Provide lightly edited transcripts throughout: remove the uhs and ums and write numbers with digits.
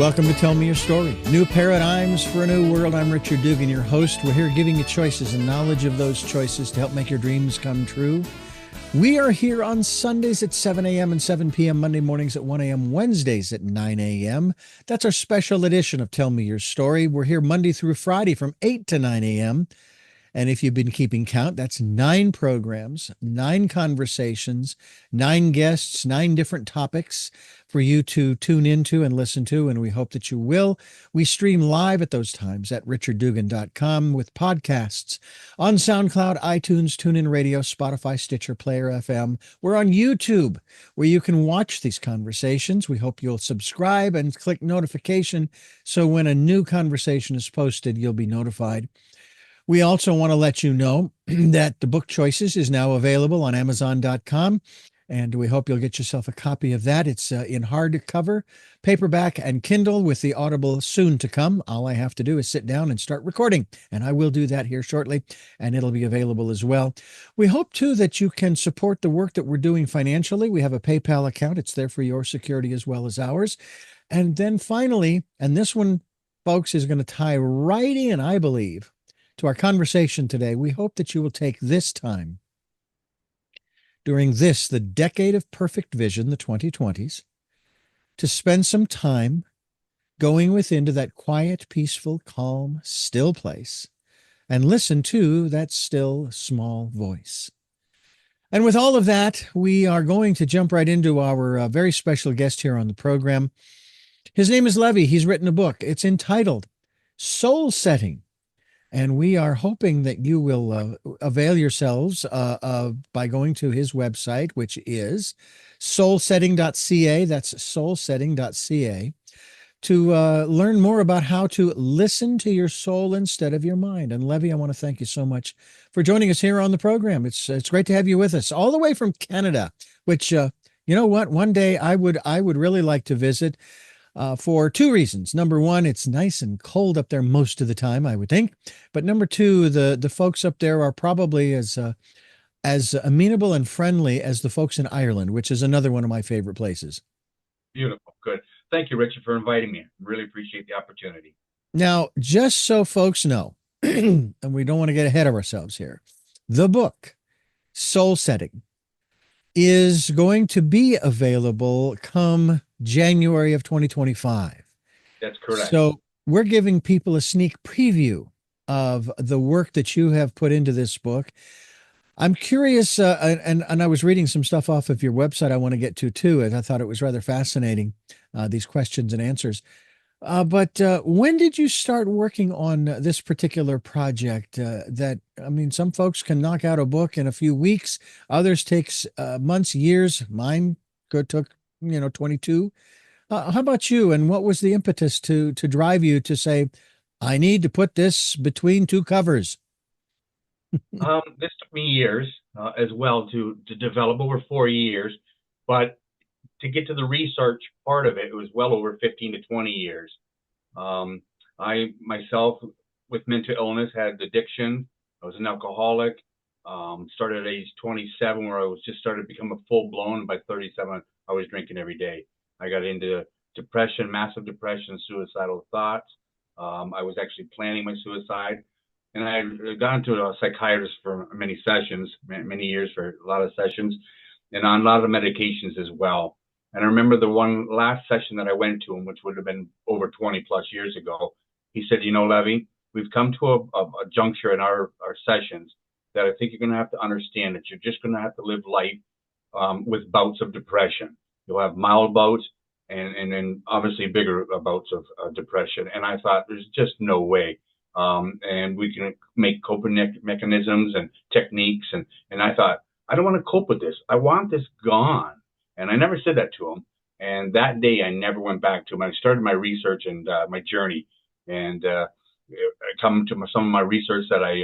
Welcome to Tell Me Your Story. New paradigms for a new world. I'm Richard Dugan, your host. We're here giving you choices and knowledge of those choices to help make your dreams come true. We are here on Sundays at 7 a.m. and 7 p.m., Monday mornings at 1 a.m., Wednesdays at 9 a.m. That's our special edition of Tell Me Your Story. We're here Monday through Friday from 8 to 9 a.m., and if you've been keeping count, that's 9 programs, 9 conversations, 9 guests, 9 different topics for you to tune into and listen to, and we hope that you will. We stream live at those times at richarddugan.com with podcasts on SoundCloud, iTunes, TuneIn Radio, Spotify, Stitcher, Player FM. We're on YouTube, where you can watch these conversations. We hope you'll subscribe and click notification so when a new conversation is posted, you'll be notified. We also want to let you know that the book Choices is now available on Amazon.com, and we hope you'll get yourself a copy of that. It's in hardcover, paperback, and Kindle with the Audible soon to come. All I have to do is sit down and start recording, and I will do that here shortly, and it'll be available as well. We hope, too, that you can support the work that we're doing financially. We have a PayPal account. It's there for your security as well as ours. And then finally, and this one, folks, is going to tie right in, I believe, to our conversation today. We hope that you will take this time during this, the decade of perfect vision, the 2020s, to spend some time going within to that quiet, peaceful, calm, still place and listen to that still, small voice. And with all of that, we are going to jump right into our very special guest here on the program. His name is Levy. He's written a book. It's entitled Soul Setting. And we are hoping that you will avail yourselves by going to his website, which is soulsetting.ca. That's soulsetting.ca, to learn more about how to listen to your soul instead of your mind. And Levy, I want to thank you so much for joining us here on the program. It's great to have you with us, all the way from Canada, which, you know what, one day I would really like to visit. For 2 reasons. Number one, it's nice and cold up there most of the time, I would think. But number 2, the folks up there are probably as amenable and friendly as the folks in Ireland, which is another one of my favorite places. Beautiful. Good. Thank you, Richard, for inviting me. Really appreciate the opportunity. Now, just so folks know, and we don't want to get ahead of ourselves here, the book, Soul Setting, is going to be available come January of 2025. That's correct. So we're giving people a sneak preview of the work that you have put into this book. I'm curious, and I was reading some stuff off of your website I want to get to too, and I thought it was rather fascinating, these questions and answers. But when did you start working on this particular project? Some folks can knock out a book in a few weeks. Others takes months, years. Mine took 22. How about you? And what was the impetus to drive you to say, I need to put this between 2 covers? This took me years as well to develop, over 4 years, but to get to the research part of it, it was well over 15 to 20 years. I myself, with mental illness, had addiction. I was an alcoholic. Started at age 27, where I was just started to become a full blown. By 37, I was drinking every day. I got into depression, massive depression, suicidal thoughts. I was actually planning my suicide, and I had gone to a psychiatrist for many sessions, many years, for a lot of sessions, and on a lot of medications as well. And I remember the one last session that I went to, which would have been over 20 plus years ago. He said, Levy, we've come to a juncture in our sessions that I think you're going to have to understand that you're just going to have to live life with bouts of depression. You'll have mild bouts and then obviously bigger bouts of depression. And I thought, there's just no way. And we can make coping mechanisms and techniques. And I thought, I don't want to cope with this. I want this gone. And I never said that to him. And that day, I never went back to him. I started my research and my journey. And I come to some of my research that I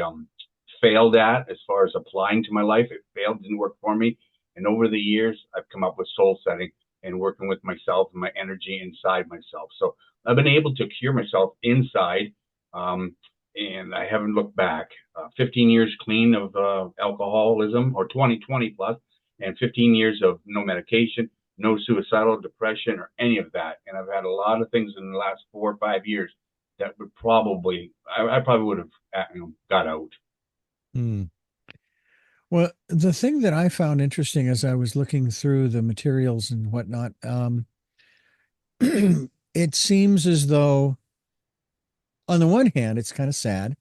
failed at as far as applying to my life. It failed, didn't work for me. And over the years, I've come up with soul setting and working with myself and my energy inside myself. So I've been able to cure myself inside, and I haven't looked back. 15 years clean of alcoholism, or 20 plus, and 15 years of no medication, no suicidal depression or any of that. And I've had a lot of things in the last 4 or 5 years that would probably, I probably would have got out. Mm. Well, the thing that I found interesting as I was looking through the materials and whatnot, it seems as though, on the one hand, it's kind of sad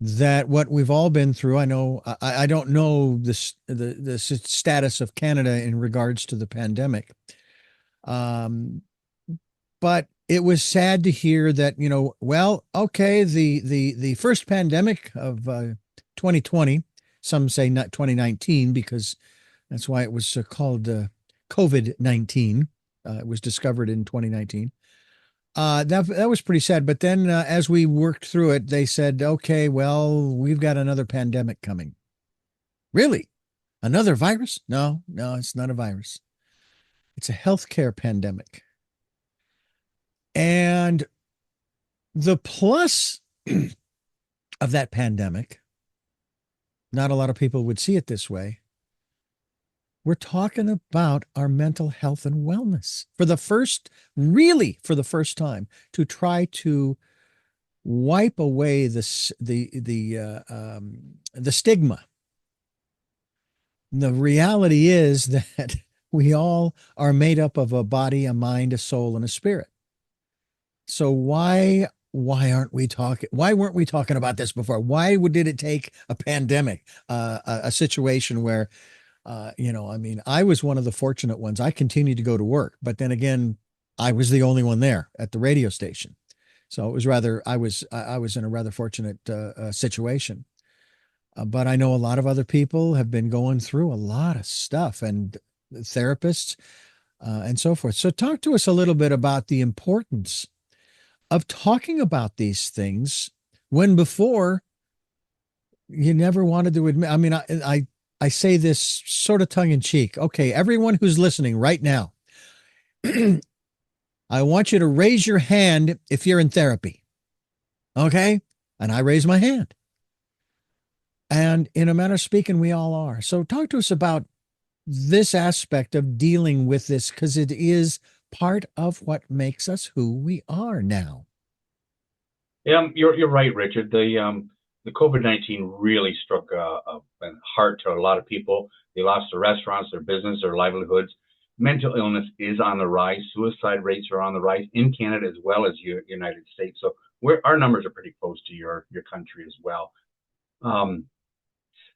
that what we've all been through. I know I don't know the status of Canada in regards to the pandemic, but it was sad to hear that, well, okay, the first pandemic of 2020, some say not 2019 because that's why it was called COVID-19. It was discovered in 2019. That was pretty sad. But then as we worked through it, they said, okay, well, we've got another pandemic coming. Really? Another virus? No, it's not a virus. It's a healthcare pandemic. And the plus of that pandemic, not a lot of people would see it this way. We're talking about our mental health and wellness for the first time, to try to wipe away the stigma. The reality is that we all are made up of a body, a mind, a soul, and a spirit. So why aren't we talking? Why weren't we talking about this before? Why did it take a pandemic, a situation where, I was one of the fortunate ones. I continued to go to work, but then again, I was the only one there at the radio station. So it was I was in a rather fortunate situation. But I know a lot of other people have been going through a lot of stuff, and therapists and so forth. So talk to us a little bit about the importance of talking about these things when before you never wanted to admit. I mean, I say this sort of tongue in cheek. Okay, everyone who's listening right now, I want you to raise your hand if you're in therapy. Okay? And I raise my hand. And in a manner of speaking, we all are. So talk to us about this aspect of dealing with this, because it is part of what makes us who we are now. Yeah, you're right, Richard. The COVID-19 really struck a heart to a lot of people. They lost their restaurants, their business, their livelihoods. Mental illness is on the rise. Suicide rates are on the rise in Canada as well as United States. So our numbers are pretty close to your country as well.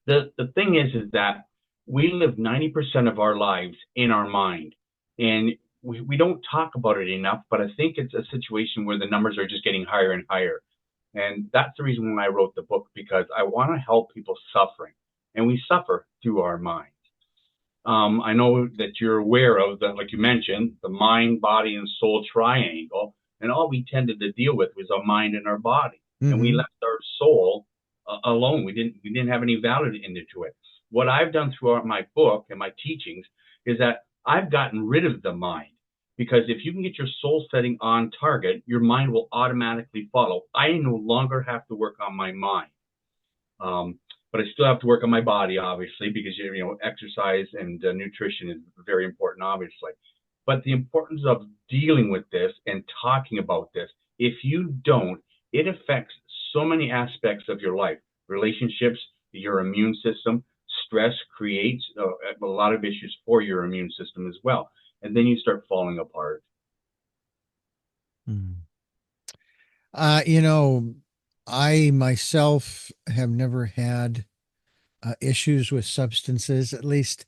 The thing is that we live 90% of our lives in our mind, and we don't talk about it enough, but I think it's a situation where the numbers are just getting higher and higher. And that's the reason why I wrote the book, because I want to help people suffering, and we suffer through our minds. I know that you're aware of that, like you mentioned, the mind, body, and soul triangle, and all we tended to deal with was our mind and our body, and we left our soul alone. We didn't have any value into it. What I've done throughout my book and my teachings is that I've gotten rid of the mind, because if you can get your soul setting on target, your mind will automatically follow. I no longer have to work on my mind, but I still have to work on my body, obviously, because exercise and nutrition is very important, obviously. But the importance of dealing with this and talking about this, if you don't, it affects so many aspects of your life: relationships, your immune system. Stress creates a lot of issues for your immune system as well. And then you start falling apart. I myself have never had issues with substances. At least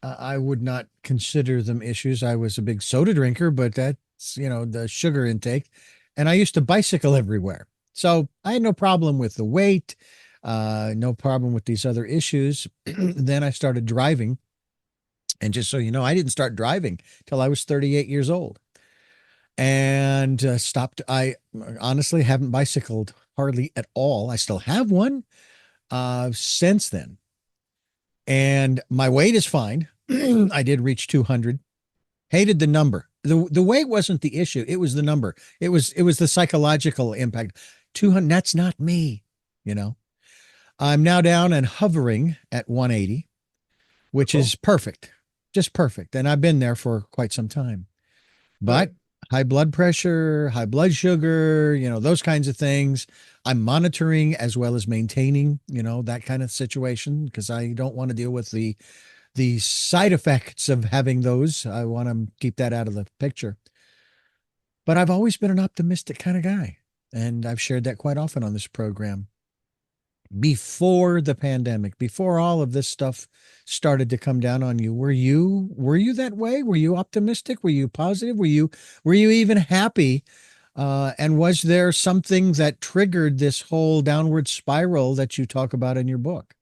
I would not consider them issues. I was a big soda drinker, but that's, the sugar intake. And I used to bicycle everywhere. So I had no problem with the weight, no problem with these other issues. Then I started driving. And just so you know, I didn't start driving till I was 38 years old, and stopped. I honestly haven't bicycled hardly at all. I still have one since then. And my weight is fine. I did reach 200. Hated the number. The weight wasn't the issue. It was the number. It was the psychological impact. 200, that's not me, I'm now down and hovering at 180, which is perfect. just perfect. And I've been there for quite some time. But Good. high blood pressure, high blood sugar, those kinds of things. I'm monitoring as well as maintaining, that kind of situation because I don't want to deal with the side effects of having those. I want to keep that out of the picture. But I've always been an optimistic kind of guy, and I've shared that quite often on this program. Before the pandemic, before all of this stuff started to come down on you, were you that way? Were you optimistic? Were you positive? Were you even happy? And was there something that triggered this whole downward spiral that you talk about in your book?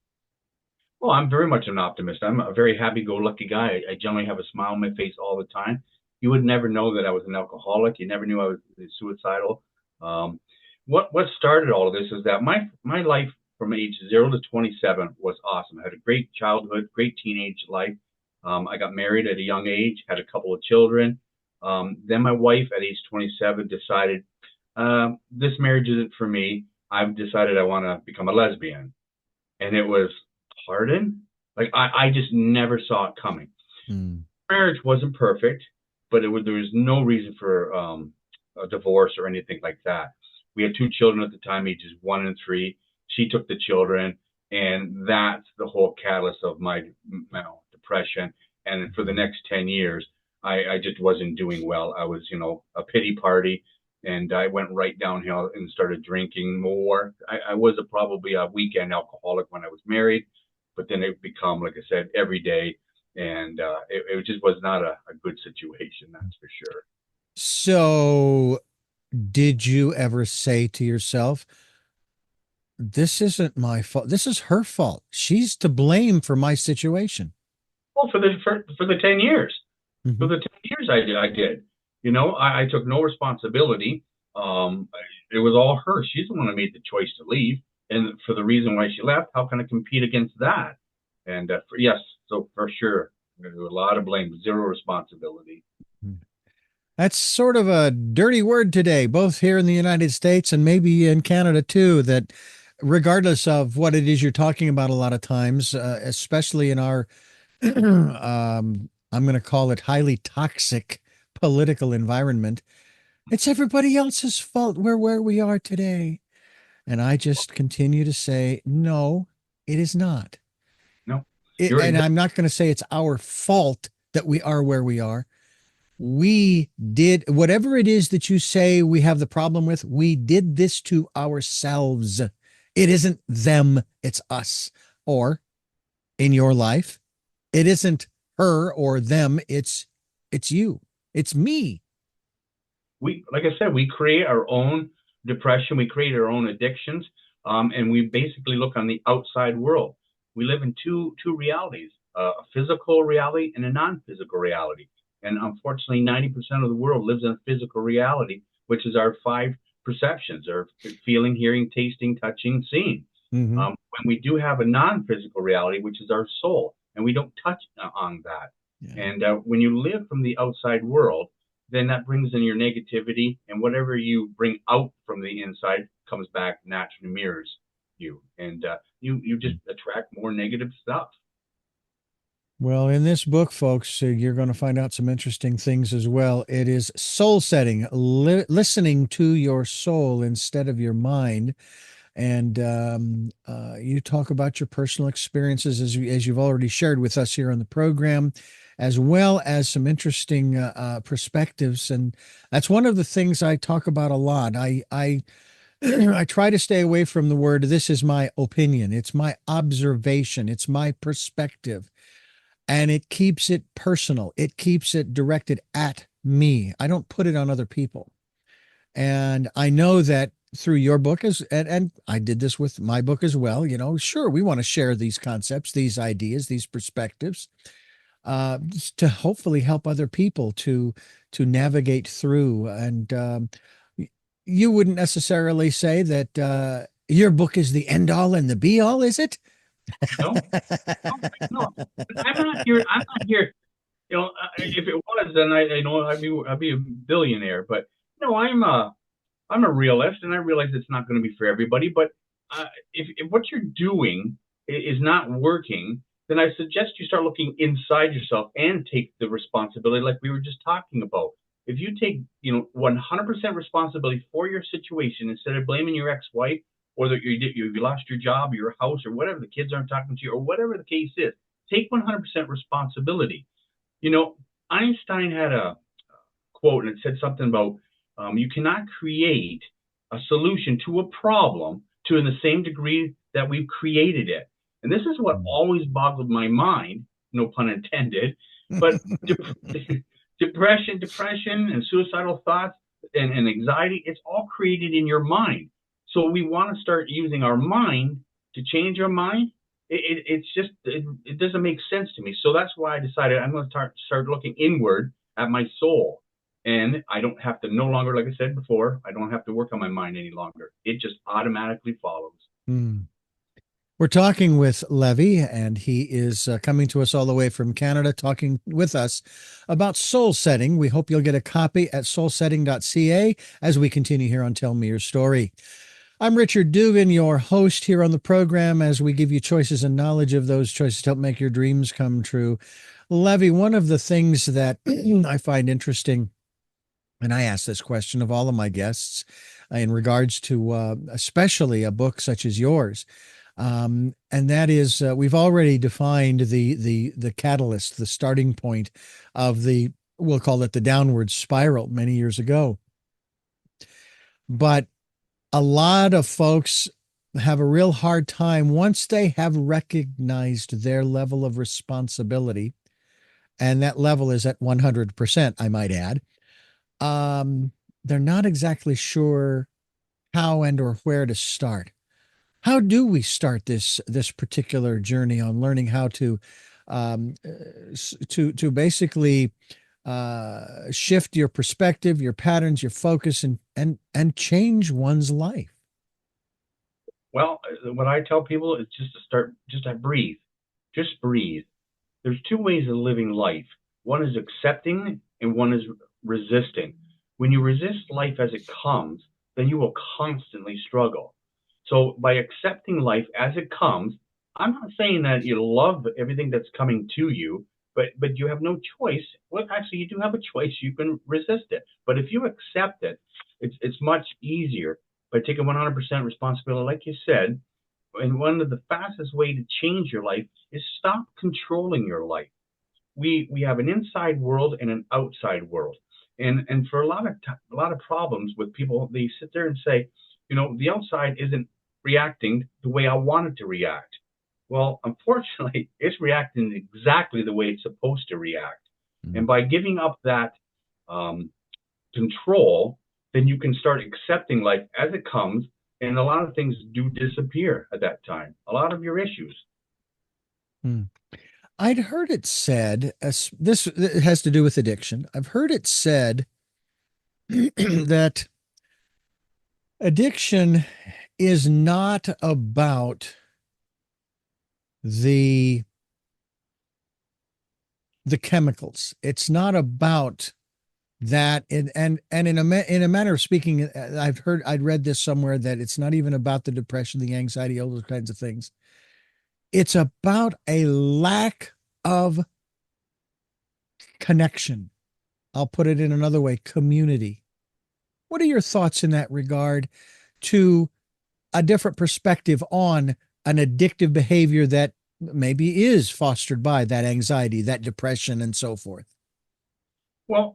Well, I'm very much an optimist. I'm a very happy-go-lucky guy. I generally have a smile on my face all the time. You would never know that I was an alcoholic. You never knew I was suicidal. Um, what started all of this is that my life from age 0 to 27 was awesome. I had a great childhood, great teenage life. I got married at a young age, had a couple of children. Then my wife at age 27 decided this marriage isn't for me. I've decided I want to become a lesbian, and it was pardon. Like I just never saw it coming. Mm. Marriage wasn't perfect, but there was no reason for a divorce or anything like that. We had two children at the time, ages 1 and 3. She took the children, and that's the whole catalyst of my depression. And for the next 10 years, I just wasn't doing well. I was, a pity party, and I went right downhill and started drinking more. I was probably a weekend alcoholic when I was married, but then it become, like I said, every day, and it just was not a good situation, that's for sure. So, did you ever say to yourself, this isn't my fault. This is her fault. She's to blame for my situation. Well, for the 10 years, for Hmm. the 10 years I did, I took no responsibility. It was all her. She's the one that made the choice to leave, and for the reason why she left, how can I compete against that? And yes, so for sure, there was a lot of blame, zero responsibility. That's sort of a dirty word today, both here in the United States and maybe in Canada too, that regardless of what it is you're talking about, a lot of times, especially in our, I'm going to call it highly toxic political environment, it's everybody else's fault we're where we are today. And I just continue to say, no, it is not. No, you're And exactly. I'm not going to say it's our fault that we are where we are. We did whatever it is that you say we have the problem with. We did this to ourselves. It isn't them, it's us. Or in your life, it isn't her or them, it's you. It's me. Like I said, we create our own depression, we create our own addictions, and we basically look on the outside world. We live in two realities, a physical reality and a non-physical reality. And unfortunately, 90% of the world lives in a physical reality, which is our five perceptions: our feeling, hearing, tasting, touching, seeing. Mm-hmm. When we do have a non-physical reality, which is our soul, and we don't touch on that. Yeah. And when you live from the outside world, then that brings in your negativity, and whatever you bring out from the inside comes back naturally, mirrors you, and you just attract more negative stuff. Well, in this book, folks, you're going to find out some interesting things as well. It is soul setting, listening to your soul instead of your mind. And you talk about your personal experiences as you've already shared with us here on the program, as well as some interesting perspectives. And that's one of the things I talk about a lot. I I try to stay away from the word, this is my opinion. It's my observation. It's my perspective. And it keeps it personal. It keeps it directed at me. I don't put it on other people. And I know that through your book and I did this with my book as well, sure, we want to share these concepts, these ideas, these perspectives, to hopefully help other people to navigate through. And you wouldn't necessarily say that your book is the end all and the be all, is it? No, no, no. I'm not here. I'm not here. If it was, then I know I'd be a billionaire. But no, I'm a realist, and I realize it's not going to be for everybody. But if what you're doing is not working, then I suggest you start looking inside yourself and take the responsibility like we were just talking about. If you take, 100% responsibility for your situation instead of blaming your ex-wife or that you lost your job or your house or whatever, the kids aren't talking to you or whatever the case is, take 100% responsibility. Einstein had a quote and it said something about you cannot create a solution to a problem to in the same degree that we've created it. And this is what always boggled my mind, no pun intended, but depression and suicidal thoughts and anxiety, it's all created in your mind. So we want to start using our mind to change our mind. It doesn't make sense to me. So that's why I decided I'm going to start looking inward at my soul. And I don't have to no longer, like I said before, I don't have to work on my mind any longer. It just automatically follows. We're talking with Levy, and he is coming to us all the way from Canada, talking with us about soul setting. We hope you'll get a copy at soulsetting.ca as we continue here on Tell Me Your Story. I'm Richard Dugan, your host here on the program, as we give you choices and knowledge of those choices to help make your dreams come true. Levy, one of the things that I find interesting, and I ask this question of all of my guests in regards to especially a book such as yours, and that is we've already defined the catalyst, the starting point of we'll call it the downward spiral many years ago. But a lot of folks have a real hard time once they have recognized their level of responsibility, and that level is at 100%, I might add. They're not exactly sure how and or where to start. How do we start this particular journey on learning how to basically shift your perspective, your patterns, your focus, and change one's life? Well, what I tell people is just to breathe. Just breathe. There's two ways of living life. One is accepting and one is resisting. When you resist life as it comes, then you will constantly struggle. So by accepting life as it comes, I'm not saying that you love everything that's coming to you, but you have no choice. Well, actually, you do have a choice. You can resist it. But if you accept it, it's much easier by taking 100% responsibility, like you said. And one of the fastest way to change your life is stop controlling your life. We have an inside world and an outside world. And for a lot of problems with people, they sit there and say, the outside isn't reacting the way I want it to react. Well, unfortunately, it's reacting exactly the way it's supposed to react. And by giving up that control, then you can start accepting life as it comes, and a lot of things do disappear at that time. A lot of your issues. I'd heard it said, this has to do with addiction. I've heard it said that addiction is not about the chemicals. It's not about that. And in a manner of speaking, I'd read this somewhere, that it's not even about the depression, the anxiety, all those kinds of things. It's about a lack of connection. I'll put it in another way, community. What are your thoughts in that regard to a different perspective on an addictive behavior that maybe is fostered by that anxiety, that depression, and so forth? Well,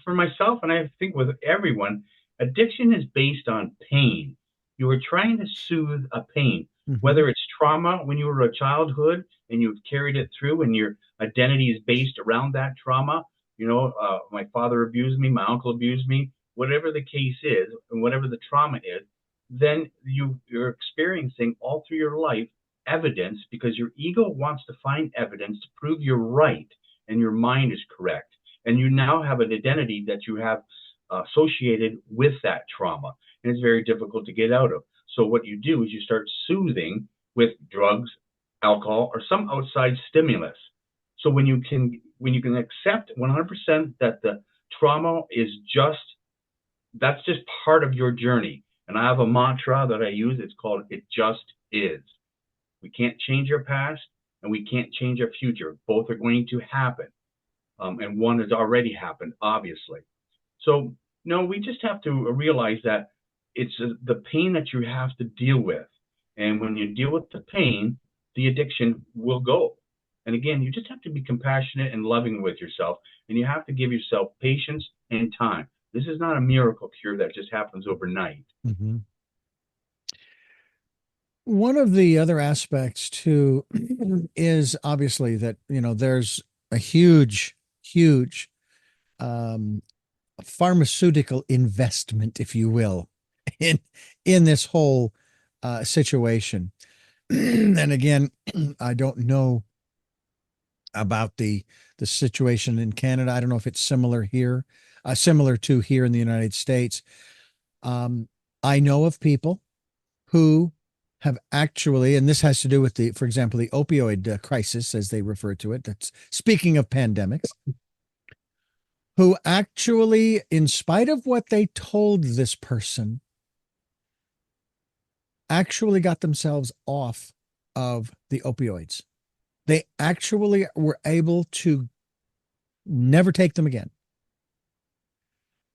for myself, and I think with everyone, addiction is based on pain. You are trying to soothe a pain, whether it's trauma when you were a childhood and you've carried it through and your identity is based around that trauma. My father abused me, my uncle abused me, whatever the case is, and whatever the trauma is, then you're experiencing all through your life evidence, because your ego wants to find evidence to prove you're right and your mind is correct. And you now have an identity that you have associated with that trauma. And it's very difficult to get out of. So what you do is you start soothing with drugs, alcohol, or some outside stimulus. So when you can accept 100% that the trauma is that's just part of your journey. And I have a mantra that I use. It's called, it just is. We can't change our past and we can't change our future. Both are going to happen. And one has already happened, obviously. So, no, we just have to realize that it's the pain that you have to deal with. And when you deal with the pain, the addiction will go. And again, you just have to be compassionate and loving with yourself. And you have to give yourself patience and time. This is not a miracle cure that just happens overnight. Mm-hmm. One of the other aspects too is obviously that, there's a huge um, pharmaceutical investment, if you will, in this whole situation. And again, I don't know about the situation in Canada. I don't know if it's similar here, similar to here in the United States. I know of people who have actually, and this has to do with for example, the opioid crisis, as they refer to it. That's speaking of pandemics, who actually, in spite of what they told this person, actually got themselves off of the opioids. They actually were able to never take them again.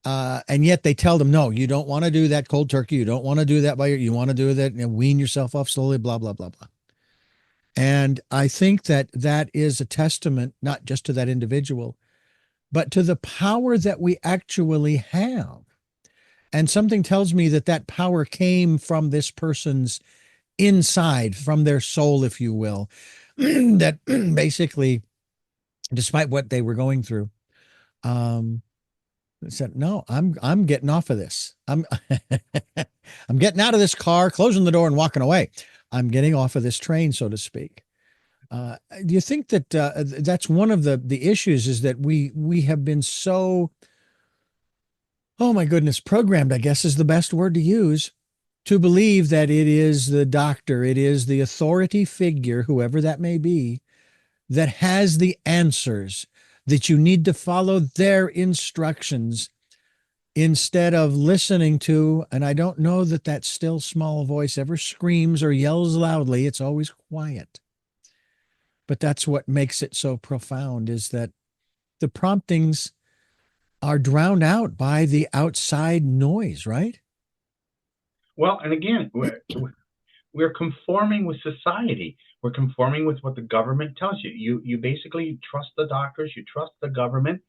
And yet they tell them, no, you don't want to do that cold turkey. You don't want to do that you want to do that and wean yourself off slowly, blah, blah, blah, blah. And I think that is a testament, not just to that individual, but to the power that we actually have. And something tells me that power came from this person's inside, from their soul, if you will, that basically, despite what they were going through, said, no, I'm getting off of this. I'm getting out of this car, closing the door and walking away. I'm getting off of this train, so to speak. Do you think that that's one of the issues, is that we have been so, oh my goodness, programmed, I guess is the best word to use, to believe that it is the doctor, it is the authority figure, whoever that may be, that has the answers, that you need to follow their instructions instead of listening to, and I don't know that still small voice ever screams or yells loudly. It's always quiet. But that's what makes it so profound, is that the promptings are drowned out by the outside noise, right? Well, and again, we're conforming with society. We're conforming with what the government tells you. You basically trust the doctors, you trust the government.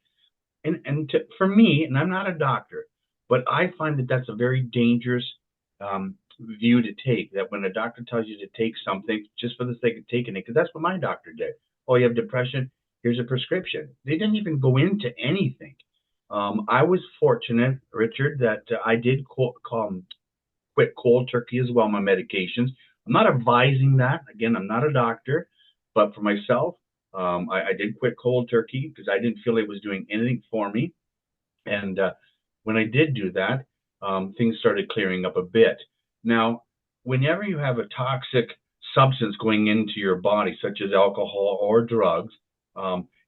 For me, and I'm not a doctor, but I find that that's a very dangerous view to take, that when a doctor tells you to take something just for the sake of taking it, because that's what my doctor did. Oh, you have depression? Here's a prescription. They didn't even go into anything. I was fortunate, Richard, that I did quit cold turkey as well, my medications. I'm not advising that. Again, I'm not a doctor, but for myself, I did quit cold turkey because I didn't feel it was doing anything for me. And when I did do that, things started clearing up a bit. Now, whenever you have a toxic substance going into your body, such as alcohol or drugs,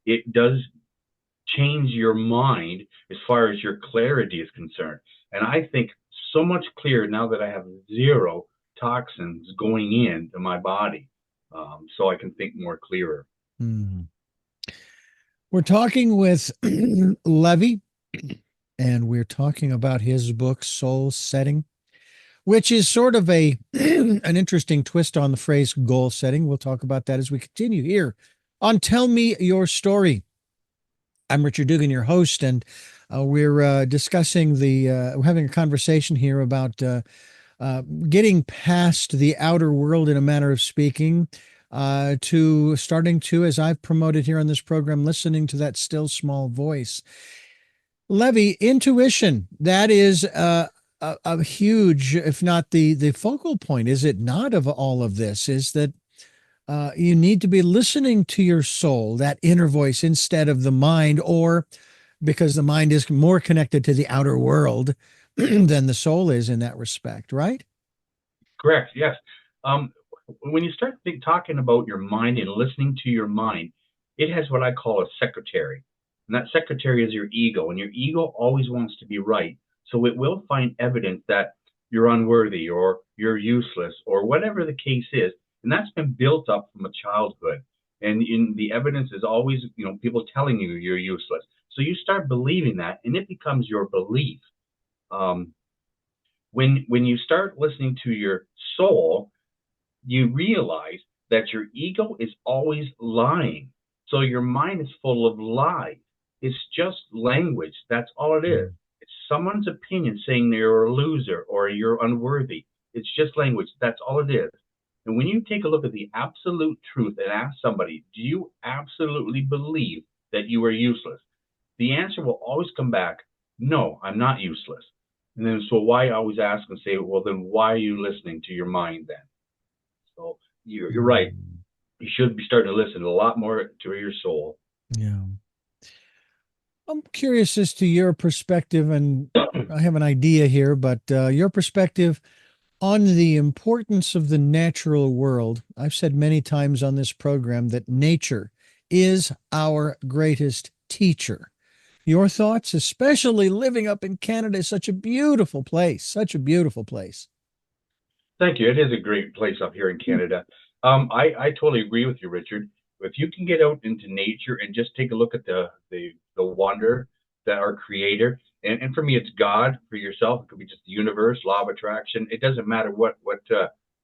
it does change your mind as far as your clarity is concerned. And I think so much clearer now that I have zero toxins going into my body, so I can think more clearer. Mm. We're talking with Levy, and we're talking about his book, Soul Setting, which is sort of an interesting twist on the phrase goal setting. We'll talk about that as we continue here on Tell Me Your Story. I'm Richard Dugan, your host, and we're discussing we're having a conversation here about getting past the outer world, in a manner of speaking, to starting to, as I've promoted here on this program, listening to that still small voice. Levy, intuition, that is a huge, if not the focal point, is it not, of all of this, is that you need to be listening to your soul, that inner voice, instead of the mind, or because the mind is more connected to the outer world than the soul is in that respect, right? Correct. Yes. When you start talking about your mind and listening to your mind, it has what I call a secretary. And that secretary is your ego. And your ego always wants to be right. So it will find evidence that you're unworthy or you're useless or whatever the case is. And that's been built up from a childhood. And the evidence is always, people telling you you're useless. So you start believing that, and it becomes your belief. Um, when you start listening to your soul, you realize that your ego is always lying. So your mind is full of lies. It's just language. That's all it is. Mm. It's someone's opinion saying you're a loser or you're unworthy. It's just language. That's all it is. And when you take a look at the absolute truth and ask somebody, do you absolutely believe that you are useless? The answer will always come back, no, I'm not useless. And then, so why always ask and say, well, then why are you listening to your mind then? So you're right. Mm. You should be starting to listen a lot more to your soul. Yeah. I'm curious as to your perspective, and I have an idea here, but your perspective on the importance of the natural world. I've said many times on this program that nature is our greatest teacher. Your thoughts, especially living up in Canada, is such a beautiful place, such a beautiful place. Thank you. It is a great place up here in Canada. I totally agree with you, Richard. If you can get out into nature and just take a look at the wonder that our Creator, and for me, it's God. For yourself, it could be just the universe, law of attraction. It doesn't matter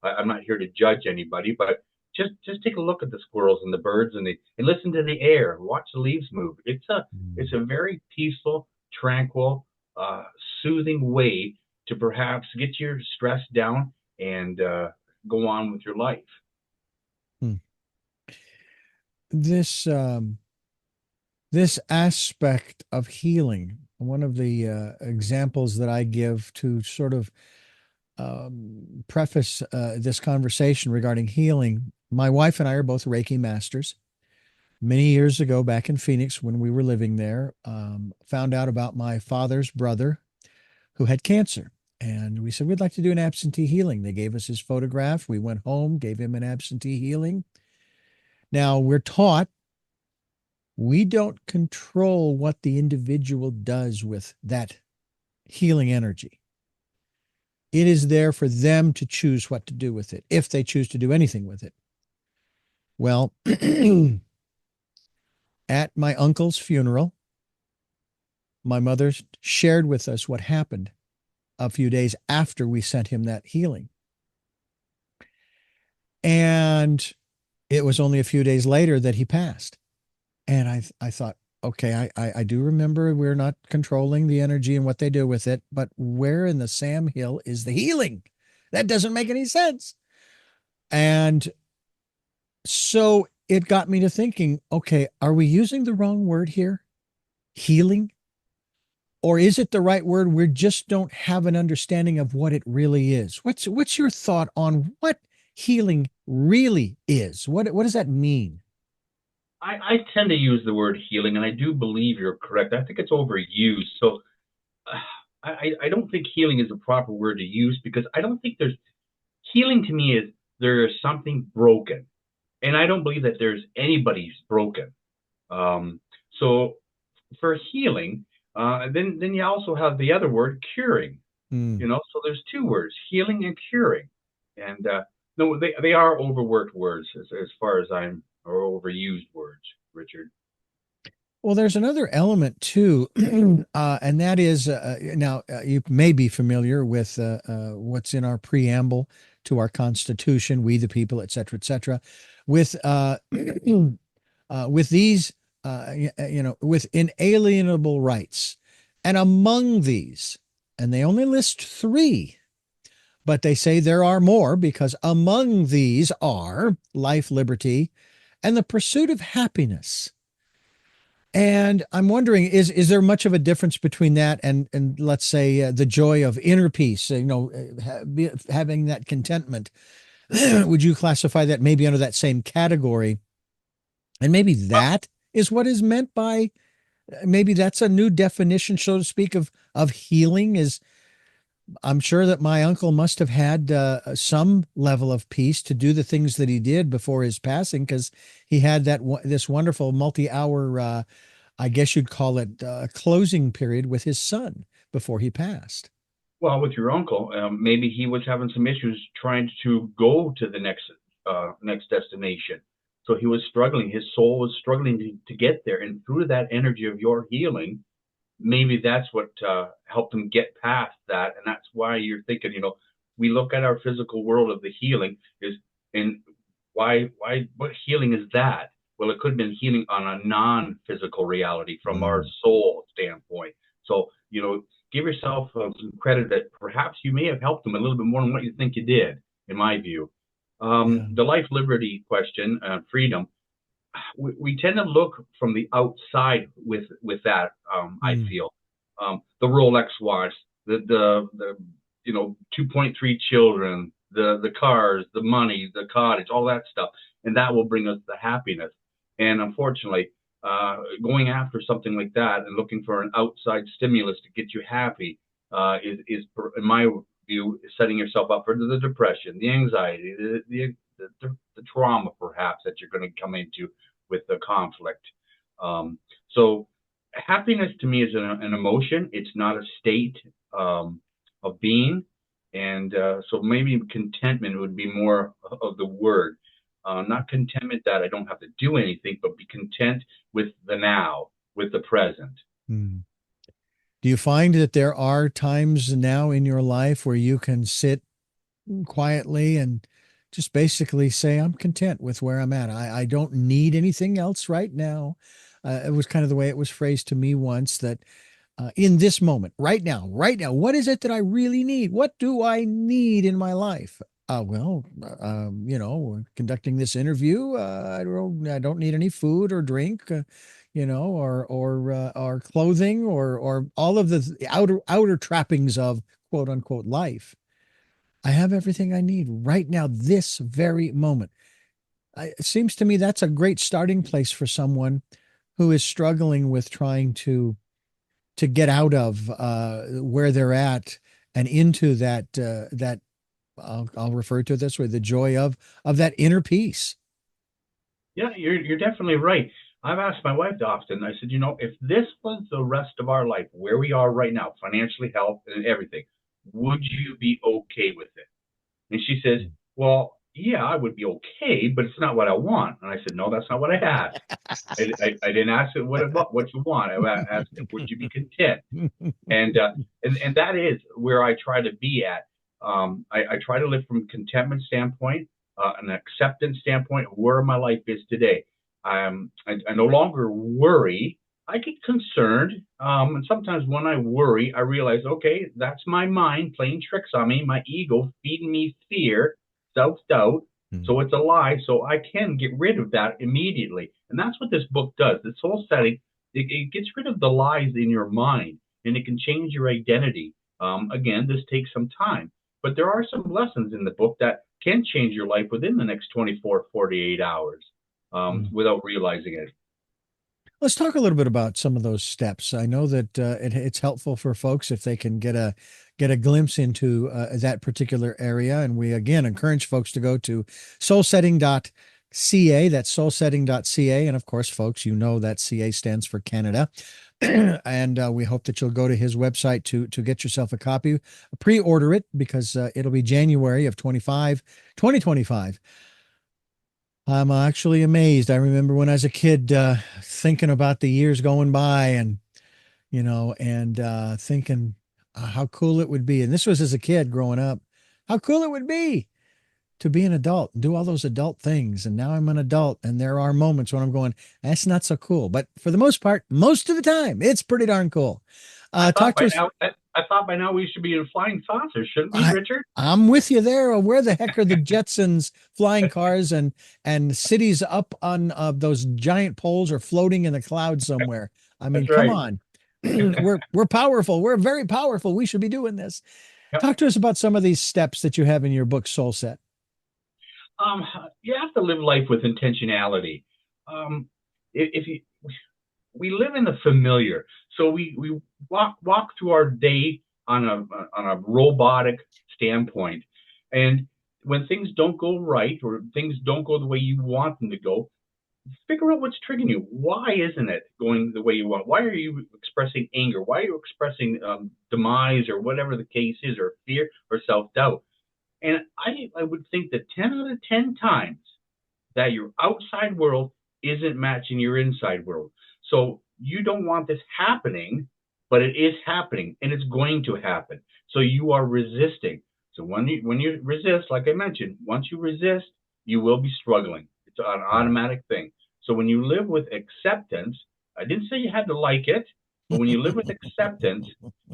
I'm not here to judge anybody, but just take a look at the squirrels and the birds and listen to the air, watch the leaves move. It's a very peaceful, tranquil, soothing way to perhaps get your stress down and go on with your life. Hmm. This this aspect of healing, one of the examples that I give to sort of preface this conversation regarding healing. My wife and I are both Reiki masters. Many years ago, back in Phoenix, when we were living there, found out about my father's brother who had cancer. And we said, we'd like to do an absentee healing. They gave us his photograph. We went home, gave him an absentee healing. Now, we're taught we don't control what the individual does with that healing energy. It is there for them to choose what to do with it, if they choose to do anything with it. Well, at my uncle's funeral, my mother shared with us what happened a few days after we sent him that healing. And it was only a few days later that he passed. And I thought, okay, I do remember we're not controlling the energy and what they do with it, but where in the Sam Hill is the healing? That doesn't make any sense. And so it got me to thinking, okay, are we using the wrong word here? Healing? Or is it the right word? We just don't have an understanding of what it really is. What's your thought on what healing really is? What does that mean? I tend to use the word healing, and I do believe you're correct. I think it's overused. So I don't think healing is a proper word to use, because I don't think there's healing. To me, is there is something broken, and I don't believe that there's anybody's broken. So for healing, then you also have the other word, curing. Mm. So there's two words, healing and curing, and no, they are overworked words as far as I'm, or overused words, Richard. Well, there's another element too, and that is now you may be familiar with what's in our preamble to our Constitution, "We the people," et cetera, with with these, with inalienable rights, and among these, and they only list three, but they say there are more because among these are life, liberty, and the pursuit of happiness. And I'm wondering, is there much of a difference between that and let's say the joy of inner peace? Having that contentment. Would you classify that maybe under that same category? And maybe that is what is meant by, maybe that's a new definition, so to speak, of healing. Is I'm sure that my uncle must have had some level of peace to do the things that he did before his passing, because he had this wonderful multi-hour, I guess you'd call it, closing period with his son before he passed. Well, with your uncle, maybe he was having some issues trying to go to the next destination. So he was struggling. His soul was struggling to get there. And through that energy of your healing, maybe that's what helped him get past that. And that's why you're thinking, we look at our physical world of the healing and what healing is that? Well, it could have been healing on a non-physical reality from our soul standpoint. So, give yourself some credit that perhaps you may have helped them a little bit more than what you think you did, in my view. The life liberty question, freedom, we tend to look from the outside with that. I feel the Rolex watch, the 2.3 children, the cars, the money, the cottage, all that stuff, and that will bring us the happiness. And unfortunately, going after something like that and looking for an outside stimulus to get you happy is, in my view, setting yourself up for the depression, the anxiety, the trauma, perhaps, that you're going to come into with the conflict. So happiness to me is an emotion. It's not a state of being. And so maybe contentment would be more of the word. Not contentment that I don't have to do anything, but be content with the now, with the present. Do you find that there are times now in your life where you can sit quietly and just basically say, I'm content with where I'm at. I don't need anything else right now. It was kind of the way it was phrased to me once, that in this moment, right now, what is it that I really need? What do I need in my life? Conducting this interview, I don't need any food or drink, or clothing, or all of the outer trappings of quote unquote life. I have everything I need right now, this very moment. It seems to me that's a great starting place for someone who is struggling with trying to get out of where they're at and into that I'll refer to it this way, the joy of that inner peace. Yeah, you're definitely right. I've asked my wife often. I said, if this was the rest of our life, where we are right now, financially, health, and everything, would you be okay with it? And she says, well, yeah, I would be okay, but it's not what I want. And I said, no, that's not what I asked. I didn't ask it what you want. I asked, would you be content? And that is where I try to be at. I try to live from a contentment standpoint, an acceptance standpoint of where my life is today. I no longer worry. I get concerned, and sometimes when I worry, I realize, okay, that's my mind playing tricks on me, my ego feeding me fear, self-doubt. So it's a lie. So I can get rid of that immediately, and that's what this book does. The soul setting, it gets rid of the lies in your mind, and it can change your identity. Again, this takes some time, but there are some lessons in the book that can change your life within the next 24, 48 hours without realizing it. Let's talk a little bit about some of those steps. I know that it's helpful for folks if they can get a glimpse into that particular area. And we, again, encourage folks to go to soulsetting.ca. That's soulsetting.ca. And of course, folks, that CA stands for Canada. And we hope that you'll go to his website to get yourself a copy, pre-order it, because it'll be January of 2025. I'm actually amazed. I remember when I was a kid thinking about the years going by and thinking how cool it would be. And this was as a kid growing up, how cool it would be to be an adult and do all those adult things. And now I'm an adult, and there are moments when I'm going, that's not so cool. But for the most part, most of the time, it's pretty darn cool. I thought by now we should be in flying saucers, shouldn't we, Richard? I'm with you there. Where the heck are the Jetsons flying cars and cities up on those giant poles or floating in the clouds somewhere? I mean, come on. We're powerful. We're very powerful. We should be doing this. Yep. Talk to us about some of these steps that you have in your book, Soul Set. You have to live life with intentionality. We live in the familiar, so we walk through our day on a robotic standpoint, and when things don't go right or things don't go the way you want them to go, figure out what's triggering you. Why isn't it going the way you want? Why are you expressing anger? Why are you expressing demise or whatever the case is, or fear or self-doubt? And I would think that 10 out of 10 times that your outside world isn't matching your inside world. So you don't want this happening, but it is happening and it's going to happen. So you are resisting. So when you resist, like I mentioned, once you resist, you will be struggling. It's an automatic thing. So when you live with acceptance, I didn't say you had to like it, but when you live with acceptance,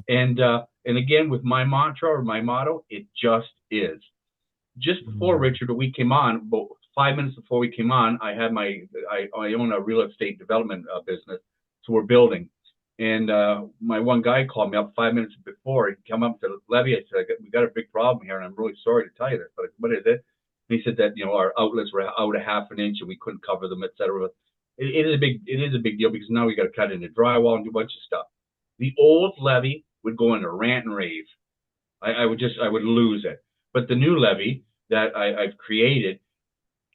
and again with my mantra or my motto, it just is. Just before Richard, we came on, about 5 minutes before we came on, I had I own a real estate development business, so we're building. And my one guy called me up 5 minutes before. He come up to Levy. I said, "We got a big problem here, and I'm really sorry to tell you this, but what is it?" And he said that our outlets were out a half an inch and we couldn't cover them, etc. It is a big deal because now we got to cut into drywall and do a bunch of stuff. The old Levy would go into rant and rave. I would lose it. But the new Levy that I've created,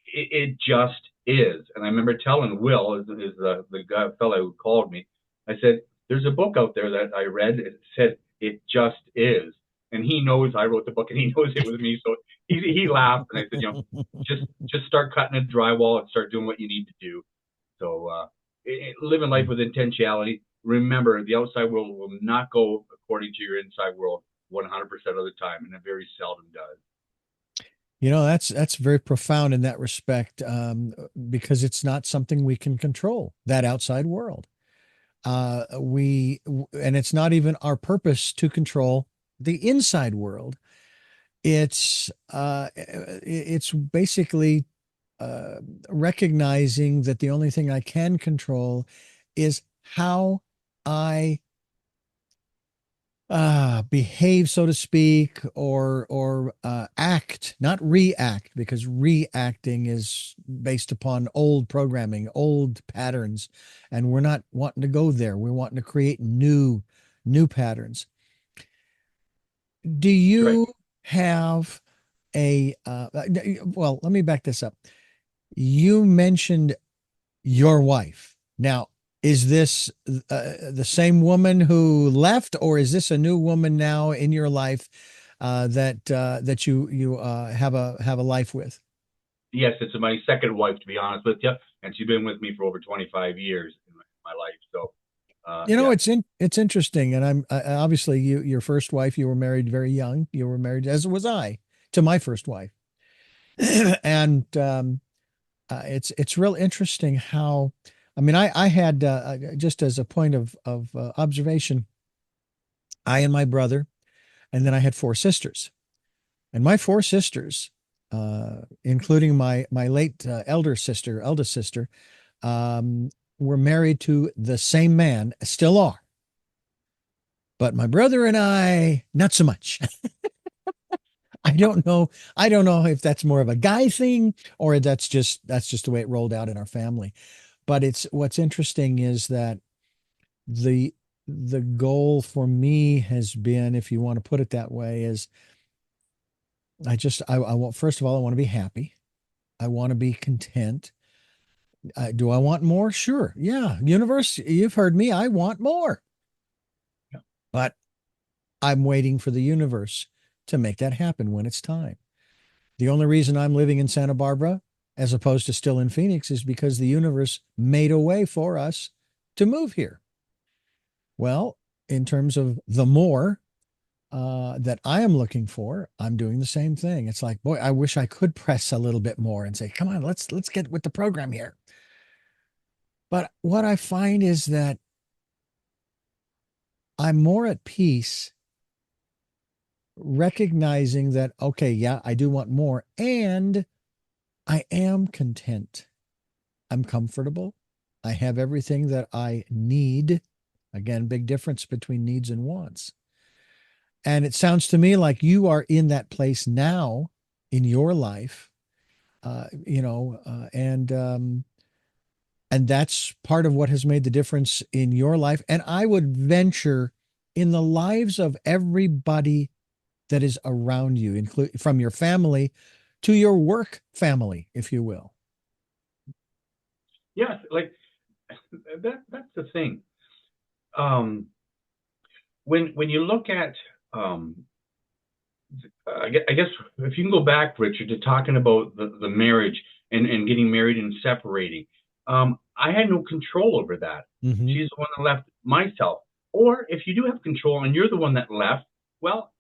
it just is. And I remember telling Will, is the guy fellow who called me, I said, "There's a book out there that I read. It said it just is." And he knows I wrote the book, and he knows it was me. So he laughed, and I said, just start cutting a drywall and start doing what you need to do. So living life with intentionality. Remember, the outside world will not go according to your inside world 100% of the time, and it very seldom does. That's very profound in that respect, because it's not something we can control, that outside world. And it's not even our purpose to control the inside world. It's basically recognizing that the only thing I can control is how I behave, so to speak, or act, not react, because reacting is based upon old programming, old patterns, and we're not wanting to go there. We're wanting to create new patterns. Do you have well, let me back this up. You mentioned your wife. Now, is this the same woman who left, or is this a new woman now in your life that you have a life with? Yes, it's my second wife, to be honest with you, and she's been with me for over 25 years in my life. So, it's interesting, and I'm obviously your first wife. You were married very young. You were married, as was I, to my first wife, and it's real interesting how. I mean, I had just as a point of observation, I and my brother, and then I had four sisters, and my four sisters, including my late eldest sister, were married to the same man, still are. But my brother and I, not so much. I don't know. I don't know if that's more of a guy thing or that's just the way it rolled out in our family. But what's interesting is that the goal for me has been, if you want to put it that way, is I want, first of all, I want to be happy. I want to be content. Do I want more? Sure. Yeah. Universe, you've heard me. I want more. Yeah. But I'm waiting for the universe to make that happen when it's time. The only reason I'm living in Santa Barbara as opposed to still in Phoenix is because the universe made a way for us to move here. Well, in terms of the more that I am looking for, I'm doing the same thing. It's like, boy, I wish I could press a little bit more and say, come on, let's get with the program here. But what I find is that I'm more at peace recognizing that, okay, yeah, I do want more, and I am content. I'm comfortable. I have everything that I need. Again, big difference between needs and wants. And it sounds to me like you are in that place now in your life, and that's part of what has made the difference in your life. And I would venture in the lives of everybody that is around you, include from your family to your work family, if you will. Yes, like that's the thing. When you look at I guess if you can go back, Richard, to talking about the marriage and getting married and separating. I had no control over that. Mm-hmm. She's the one that left myself. Or if you do have control and you're the one that left, well,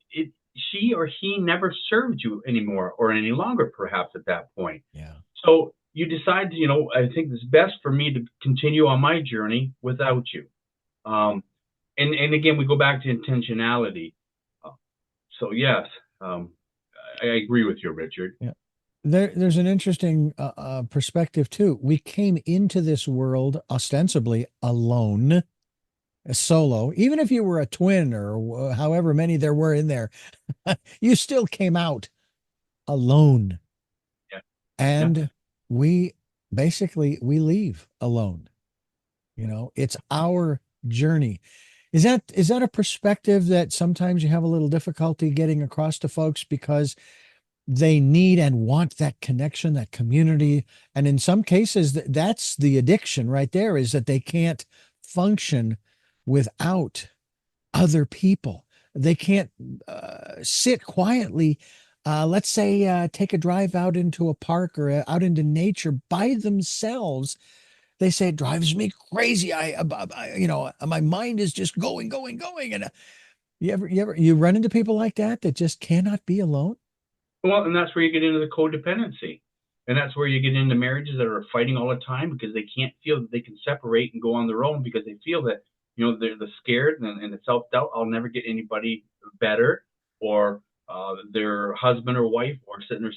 she or he never served you anymore or any longer, perhaps at that point. Yeah. So you decide, I think it's best for me to continue on my journey without you. And again, we go back to intentionality. So yes, I agree with you, Richard. Yeah. There's an interesting perspective too. We came into this world ostensibly alone, solo. Even if you were a twin or however many there were in there, you still came out alone. Yeah. And we basically leave alone. It's our journey. Is that a perspective that sometimes you have a little difficulty getting across to folks because they need and want that connection, that community? And in some cases, that's the addiction right there, is that they can't function without other people. They can't sit quietly. Let's say take a drive out into a park or out into nature by themselves. They say it drives me crazy. My mind is just going, going, going. And you run into people like that just cannot be alone. Well, and that's where you get into the codependency. And that's where you get into marriages that are fighting all the time because they can't feel that they can separate and go on their own because they feel that, they're scared and the self-doubt, I'll never get anybody better, or their husband or wife, or sitting there,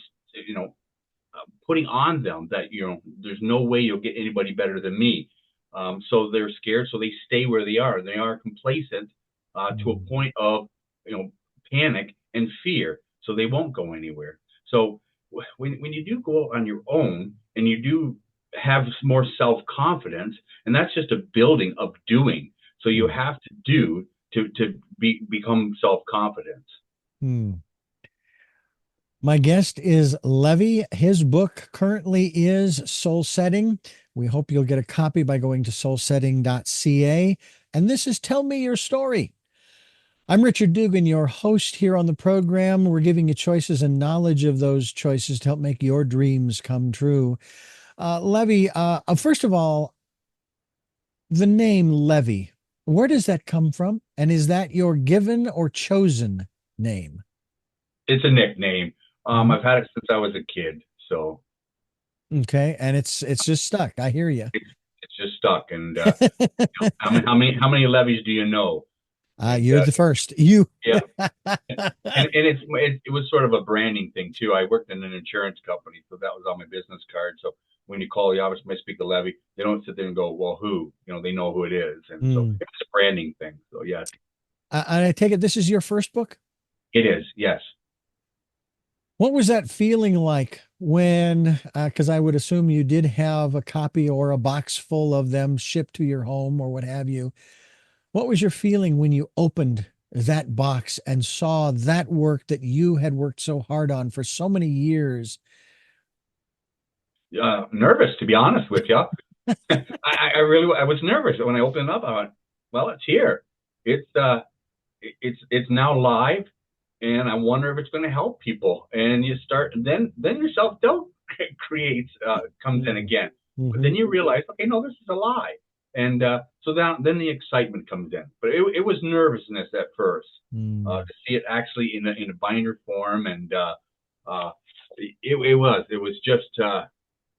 putting on them that, there's no way you'll get anybody better than me. So they're scared. So they stay where they are. They are complacent to a point of, panic and fear. So they won't go anywhere. So when you do go on your own and you do have more self-confidence, and that's just a building of doing. So you have to do to become self-confidence. My guest is Levy. His book currently is Soul Setting. We hope you'll get a copy by going to soulsetting.ca. And this is Tell Me Your Story. I'm Richard Dugan, your host here on the program. We're giving you choices and knowledge of those choices to help make your dreams come true. Levy, first of all, the name Levy, where does that come from? And is that your given or chosen name? It's a nickname. I've had it since I was a kid. So. Okay. And it's just stuck. I hear you. It's just stuck. And how many Levies do you know? You're the first. You. Yeah. And it was sort of a branding thing too. I worked in an insurance company, so that was on my business card. So when you call the office, may speak to Levy, they don't sit there and go, well, who? They know who it is. And so it's a branding thing. So yes. I take it this is your first book? It is, yes. What was that feeling like when, because I would assume you did have a copy or a box full of them shipped to your home or what have you. What was your feeling when you opened that box and saw that work that you had worked so hard on for so many years? Nervous, to be honest with you. I was nervous when I opened it up. I went, well, it's here. It's now live. And I wonder if it's going to help people. And you start, then your self-doubt comes in again. But then you realize, okay, no, this is a lie. And so then the excitement comes in. But it was nervousness at first to see it actually in a binder form. And it was just,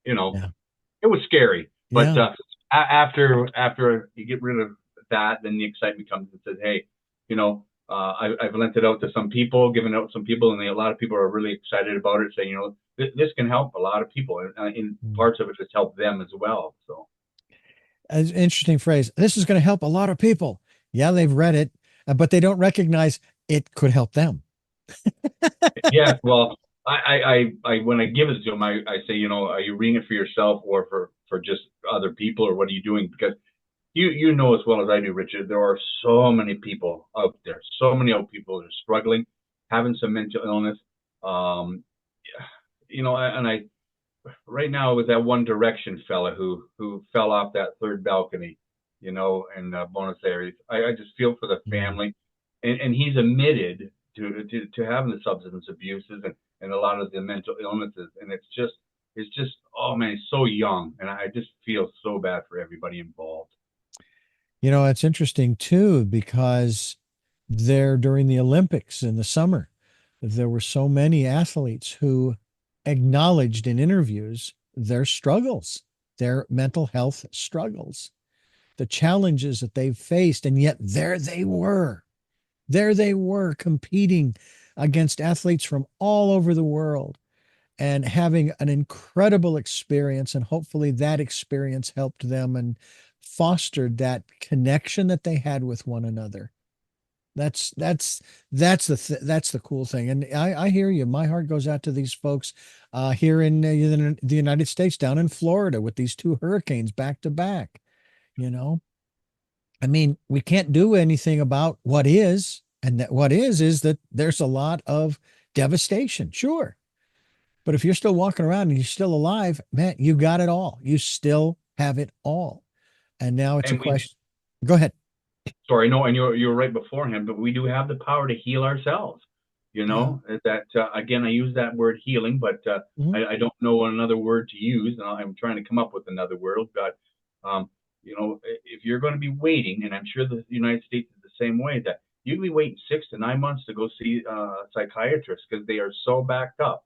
it was scary. But after you get rid of that, then the excitement comes and says, hey, I've lent it out to some people, given it out to some people, and a lot of people are really excited about it, saying, this can help a lot of people, and in parts of it, it's helped them as well. So, an interesting phrase. This is going to help a lot of people. Yeah, they've read it, but they don't recognize it could help them. Yeah, well, I when I give it to them, I say, are you reading it for yourself or for just other people, or what are you doing? Because you know as well as I do, Richard, there are so many people out there, so many old people that are struggling, having some mental illness. And I right now with that One Direction fella who fell off that third balcony, in Buenos Aires. I just feel for the family, and he's admitted to having the substance abuses and a lot of the mental illnesses, and it's just is just, oh man, it's so young. And I just feel so bad for everybody involved. You know, it's interesting too, because there during the Olympics in the summer, there were so many athletes who acknowledged in interviews their struggles, their mental health struggles, the challenges that they've faced. And yet there they were competing against athletes from all over the world and having an incredible experience. And hopefully that experience helped them and fostered that connection that they had with one another. That's the cool thing. And I hear you. My heart goes out to these folks here in the United States, down in Florida, with these two hurricanes back to back. You know, I mean, we can't do anything about what is, and that what is that there's a lot of devastation, sure. But if you're still walking around and you're still alive, man, you got it all. You still have it all. And now it's a And we, question. Go ahead. sorry, no, and you're right beforehand, but we do have the power to heal ourselves. You Yeah. know, that again, I use that word healing, but Mhm. I don't know another word to use. And I'm trying to come up with another word. But you know, if you're going to be waiting, and I'm sure the United States is the same way, that you'll be waiting 6 to 9 months to go see a psychiatrist because they are so backed up.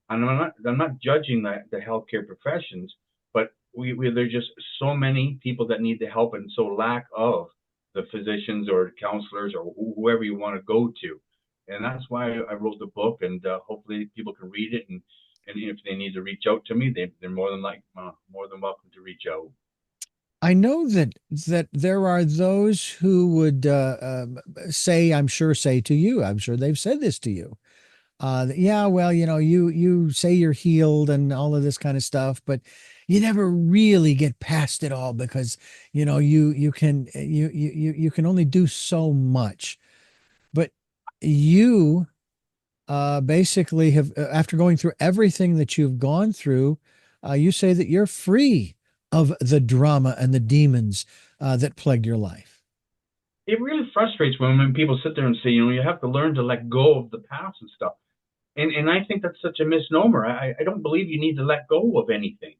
And I'm not judging the healthcare professions, but there's just so many people that need the help, and so lack of the physicians or counselors or whoever you want to go to. And that's why I wrote the book, and hopefully people can read it, and if they need to reach out to me, they're more than welcome to reach out. I know that there are those who would say, I'm sure, say to you, I'm sure they've said this to you. Yeah, well, you know, you say you're healed and all of this kind of stuff, but you never really get past it all because you know you can only do so much. But you basically have, after going through everything that you've gone through, you say that you're free of the drama and the demons that plagued your life. It really frustrates when people sit there and say, you know, you have to learn to let go of the past and stuff. And I think that's such a misnomer. I don't believe you need to let go of anything,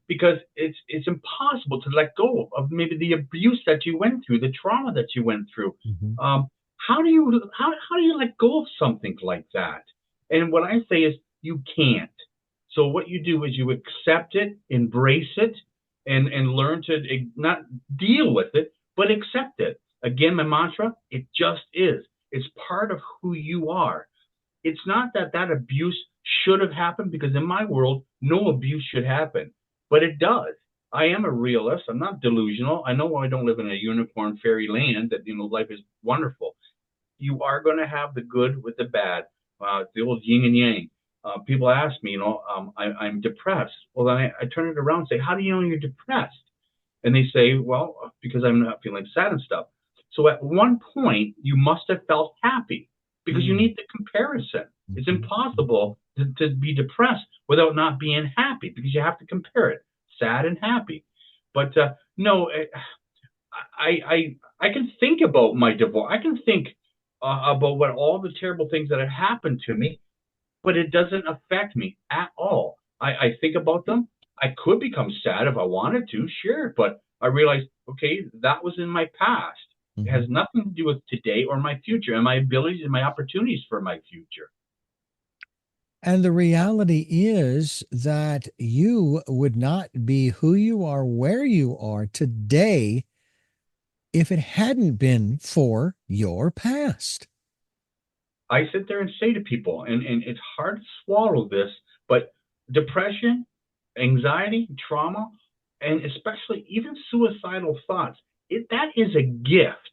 because it's impossible to let go of maybe the abuse that you went through, the trauma that you went through. Mhm. How do you let go of something like that? And what I say is you can't. So what you do is you accept it, embrace it, and learn to not deal with it, but accept it. Again, my mantra: it just is. It's part of who you are. It's not that that abuse should have happened, because in my world, no abuse should happen, but it does. I am a realist. I'm not delusional. I know I don't live in a unicorn fairy land that, life is wonderful. You are going to have the good with the bad, the old yin and yang. People ask me, I'm depressed. Well, then I turn it around and say, how do you know you're depressed? And they say, well, because I'm not feeling sad and stuff. So at one point, you must have felt happy, because you Mm. need the comparison. It's Mhm. impossible to be depressed without not being happy, because you have to compare it, sad and happy. But no, I can think about my divorce. I can think about what all the terrible things that have happened to me, but it doesn't affect me at all. I think about them. I could become sad if I wanted to, sure, but I realized, okay, that was in my past. It has Mhm. nothing to do with today or my future and my abilities and my opportunities for my future. And the reality is that you would not be who you are, where you are today, if it hadn't been for your past. I sit there and say to people, and it's hard to swallow this, but depression, anxiety, trauma, and especially even suicidal thoughts, that is a gift.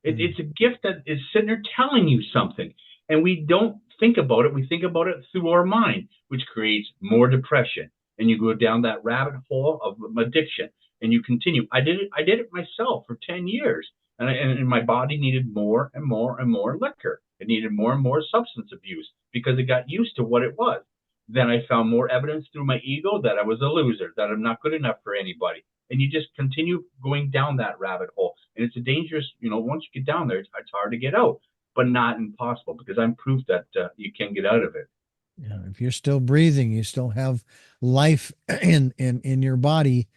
Mm. It's a gift that is sitting there telling you something, and we don't think about it. We think about it through our mind, which creates more depression, and you go down that rabbit hole of addiction, and you continue. I did it myself for 10 years, and my body needed more and more and more liquor. It needed more and more substance abuse because it got used to what it was. Then I found more evidence through my ego that I was a loser, that I'm not good enough for anybody, and you just continue going down that rabbit hole. And it's a dangerous, once you get down there, it's hard to get out, but not impossible, because I'm proof that you can get out of it. If you're still breathing, you still have life in your body,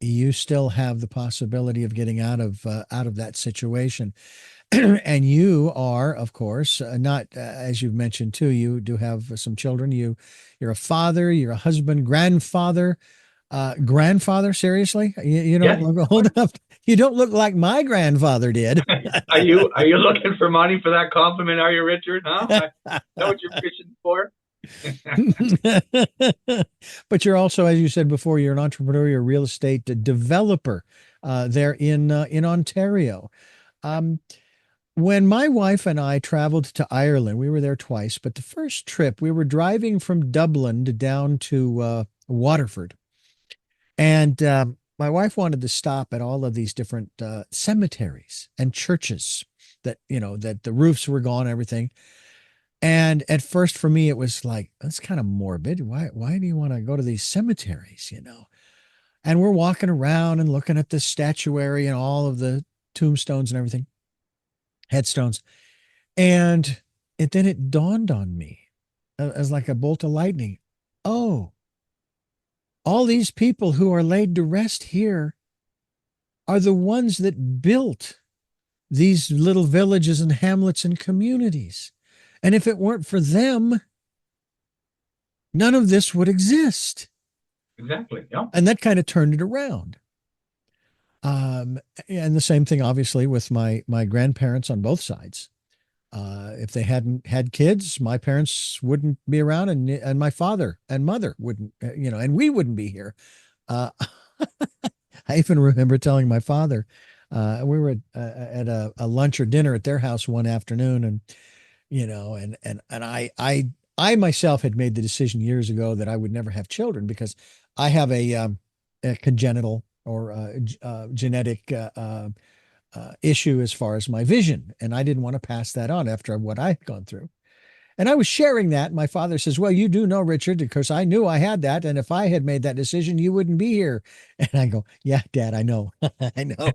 you still have the possibility of getting out of that situation. And you are, of course, not as you've mentioned too. You do have some children. You're a father. You're a husband, grandfather. Grandfather, seriously? You don't Yes. look old enough. You don't look like my grandfather did. Are you looking for money for that compliment? Are you, Richard? Huh? Is that what you're fishing for? But you're also, as you said before, you're an entrepreneur, you're a real estate developer there in Ontario. Um, when my wife and I traveled to Ireland, we were there twice, but the first trip we were driving from Dublin to down to Waterford. And my wife wanted to stop at all of these different cemeteries and churches that, that the roofs were gone, everything. And at first for me, it was like, that's kind of morbid. Why do you want to go to these cemeteries, And we're walking around and looking at the statuary and all of the tombstones and everything, headstones. And then it dawned on me as like a bolt of lightning. Oh, all these people who are laid to rest here are the ones that built these little villages and hamlets and communities. And if it weren't for them, none of this would exist. Exactly. Yeah. And that kind of turned it around. Um, and the same thing, obviously, with my grandparents on both sides. If they hadn't had kids, my parents wouldn't be around, and my father and mother wouldn't, and we wouldn't be here. Uh, I even remember telling my father, we were at a lunch or dinner at their house one afternoon, and I myself had made the decision years ago that I would never have children because I have a congenital or genetic issue as far as my vision, and I didn't want to pass that on after what I had gone through. And I was sharing that. My father says, "Well, you do know, Richard, because I knew I had that. And if I had made that decision, you wouldn't be here." And I go, "Yeah, Dad, I know. I know."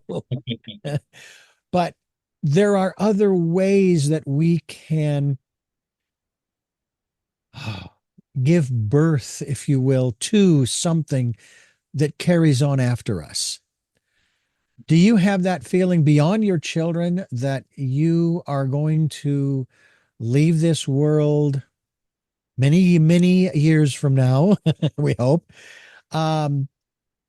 But there are other ways that we can give birth, if you will, to something that carries on after us. Do you have that feeling beyond your children that you are going to leave this world many, many years from now? We hope. Um,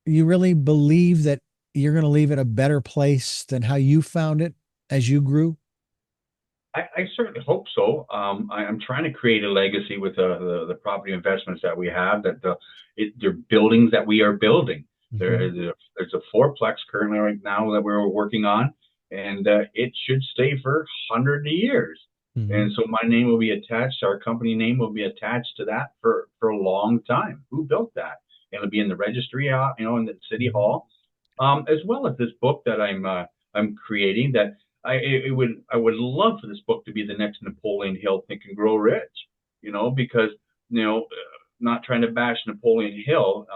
you really believe that you're going to leave it a better place than how you found it as you grew? I certainly hope so. I'm trying to create a legacy with the property investments that we have, that they're buildings that we are building. Mm-hmm. There's a fourplex currently right now that we're working on, and it should stay for hundreds of years. Mm-hmm. And so my name will be attached, our company name will be attached to that for a long time. Who built that? It'll be in the registry, in the city hall, as well as this book that I'm creating that I would love for this book to be the next Napoleon Hill Think and Grow Rich, because not trying to bash Napoleon Hill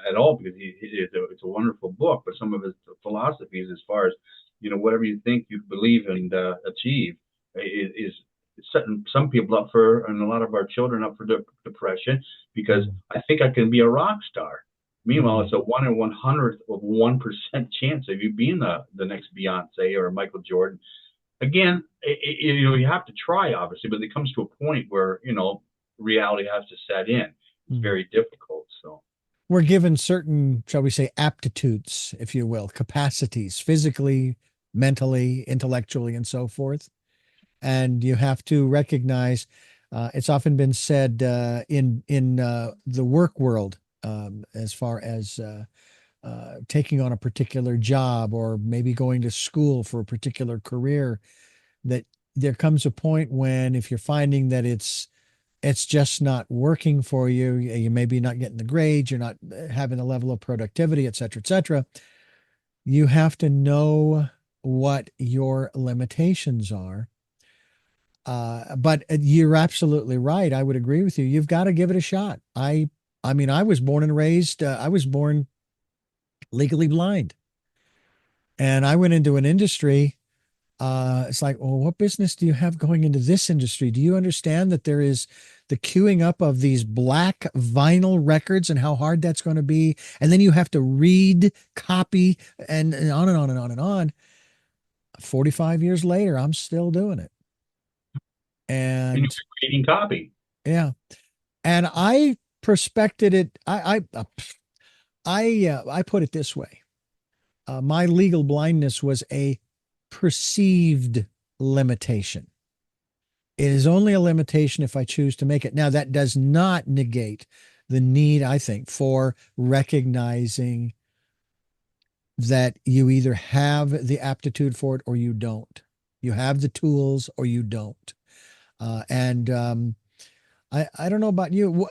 at all, because it's a wonderful book, but some of his philosophies as far as whatever you think you believe and achieve is setting some people up for, and a lot of our children up for depression, because I think I can be a rock star. Meanwhile, it's a 1/100th of 1% chance of you being the next Beyonce or Michael Jordan. Again, you have to try, obviously, but it comes to a point where reality has to set in. It's very difficult. So We're given certain, shall we say, aptitudes, if you will, capacities, physically, mentally, intellectually, and so forth. And you have to recognize. It's often been said in the work world, as far as taking on a particular job or maybe going to school for a particular career, that there comes a point when if you're finding that it's just not working for you, you maybe not getting the grades, you're not having the level of productivity, et cetera, et cetera. You have to know what your limitations are. But you're absolutely right. I would agree with you. You've got to give it a shot. I mean, I was born and raised, I was born legally blind. And I went into an industry It's like, well, what business do you have going into this industry? Do you understand that there is the queuing up of these black vinyl records and how hard that's going to be? And then you have to read, copy, and on and on and on and on. 45 years later, I'm still doing it. And you're And creating copy. yeah, and I prospected it. I put it this way. My legal blindness was a perceived limitation. It is only a limitation if I choose to make it. Now, that does not negate the need, I think, for recognizing that you either have the aptitude for it or you don't. You have the tools or you don't. And I don't know about you.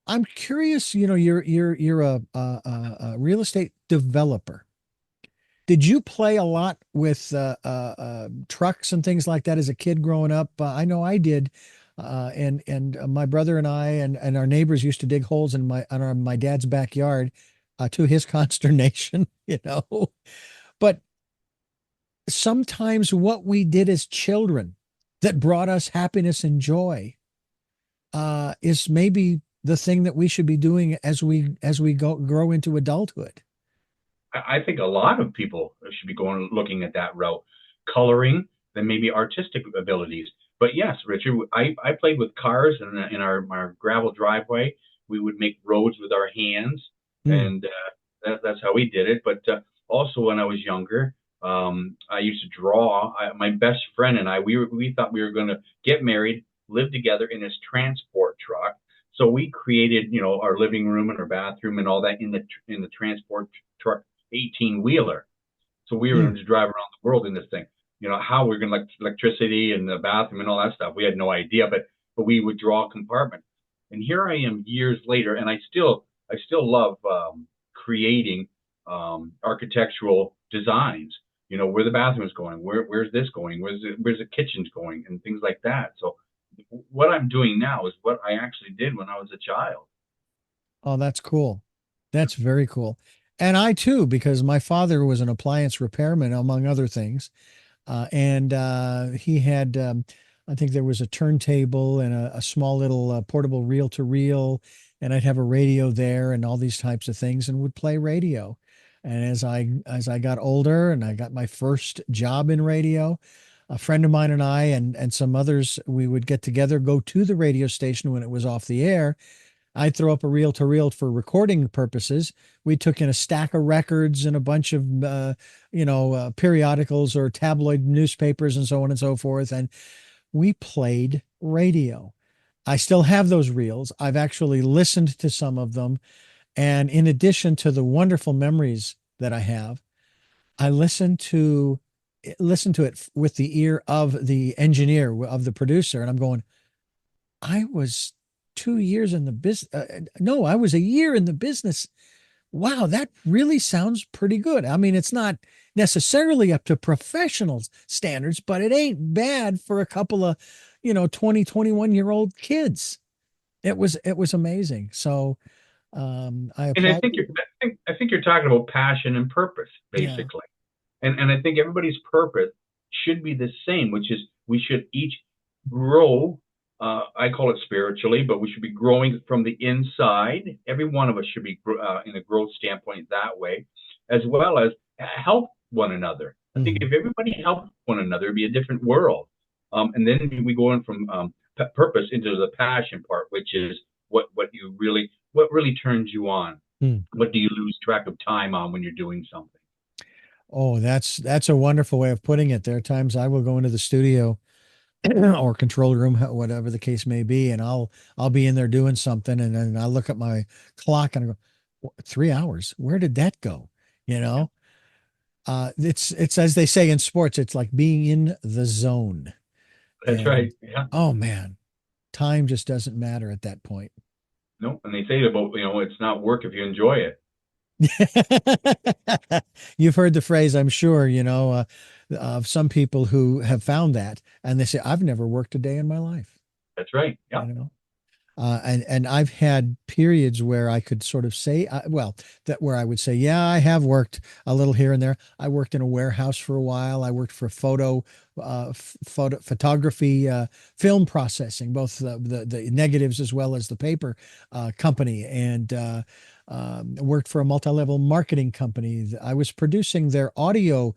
I'm curious. You know, you're a real estate developer. Did you play a lot with trucks and things like that as a kid growing up? I know I did, and my brother and I and our neighbors used to dig holes in my dad's backyard, to his consternation, you know. But sometimes what we did as children that brought us happiness and joy is maybe the thing that we should be doing as we grow into adulthood. I think a lot of people should be going looking at that route, coloring, then maybe artistic abilities. But yes, Richard, I played with cars in our gravel driveway. We would make roads with our hands, Hmm. and that's how we did it. But also, when I was younger, I used to draw. My best friend and I, we thought we were going to get married, live together in this transport truck. So we created, our living room and our bathroom and all that in the transport truck 18 wheeler. So we were Hmm. going to drive around the world in this thing. How we're going to electricity and the bathroom and all that stuff. We had no idea, but we would draw a compartment. And here I am years later, and I still love creating architectural designs. Where the bathroom's going, where's this going, where's the kitchen's going, and things like that. So what I'm doing now is what I actually did when I was a child. Oh, that's cool. That's very cool. And I too, because my father was an appliance repairman, among other things. And he had, I think there was a turntable and a small little portable reel to reel, and I'd have a radio there and all these types of things, and would play radio. And as I got older and I got my first job in radio, a friend of mine and I and some others, we would get together, go to the radio station when it was off the air. I'd throw up a reel to reel for recording purposes. We took in a stack of records and a bunch of, periodicals or tabloid newspapers and so on and so forth. And we played radio. I still have those reels. I've actually listened to some of them. And in addition to the wonderful memories that I have, I listen to it with the ear of the engineer, of the producer. And I'm going, I was 2 years in the business. No, I was a year in the business. Wow, that really sounds pretty good. I mean, it's not necessarily up to professional standards, but it ain't bad for a couple of, 20, 21-year-old kids. It was amazing. So I And I applaud think you. you're talking about passion and purpose, Yeah. basically. And I think everybody's purpose should be the same, which is we should each grow. I call it spiritually, but we should be growing from the inside. Every one of us should be in a growth standpoint that way, as well as help one another. I think Mhm. if everybody helped one another, it'd be a different world. And then we go in from purpose into the passion part, which is what really turns you on. Hmm. What do you lose track of time on when you're doing something? Oh, that's a wonderful way of putting it. There are times I will go into the studio or control room, whatever the case may be, and I'll be in there doing something, and then I look at my clock and I go, 3 hours. Where did that go? You Yeah, know, it's as they say in sports, it's like being in the zone. that's And right. Yeah. oh man, time just doesn't matter at that point. No, and they say about, it's not work if you enjoy it. You've heard the phrase, I'm sure, of some people who have found that, and they say, I've never worked a day in my life, That's right. you Yeah. know. And I've had periods where I could sort of say, well, that where I would say, yeah, I have worked a little here and there. I worked in a warehouse for a while. I worked for photography, film processing, both the negatives as well as the paper company, and worked for a multi-level marketing company. I was producing their audio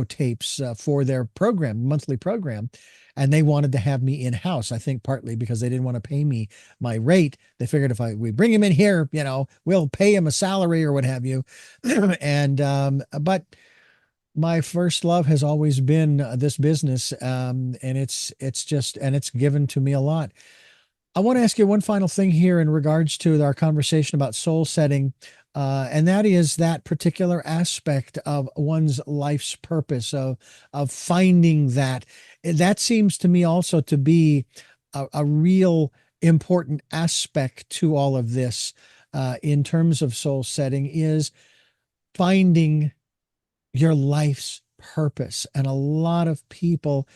tapes for their program, monthly program, and they wanted to have me in house. I think partly because they didn't want to pay me my rate. They figured if we bring him in here, we'll pay him a salary or what have you. And but my first love has always been this business, and it's given to me a lot. I want to ask you one final thing here in regards to our conversation about soul setting, and that is that particular aspect of one's life's purpose of finding that. That seems to me also to be a real important aspect to all of this, in terms of soul setting, is finding your life's purpose. And a lot of people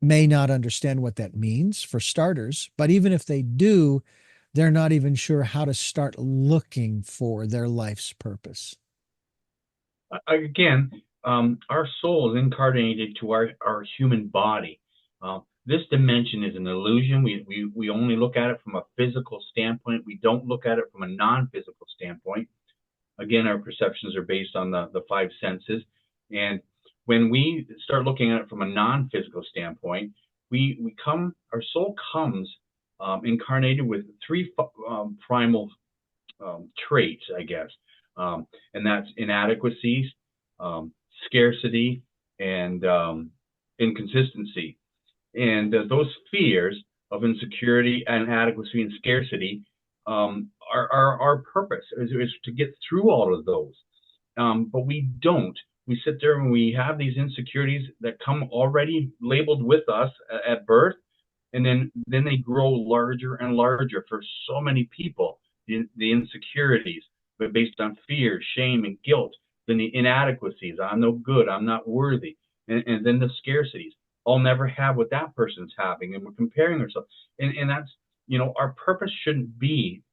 may not understand what that means, for starters, but even if they do, they're not even sure how to start looking for their life's purpose. Again, our soul is incarnated to our human body. This dimension is an illusion. We only look at it from a physical standpoint. We don't look at it from a non-physical standpoint. Again, our perceptions are based on the five senses. And when we start looking at it from a non-physical standpoint, our soul comes incarnated with three primal traits, I guess. And that's inadequacies, scarcity, and inconsistency. And those fears of insecurity and inadequacy and scarcity are our purpose is to get through all of those. But we don't. We sit there and we have these insecurities that come already labeled with us at birth, and then they grow larger and larger for so many people. The insecurities, but based on fear, shame, and guilt. Then the inadequacies, I'm no good, I'm not worthy. And then the scarcities, I'll never have what that person's having. And we're comparing ourselves. And that's, our purpose shouldn't be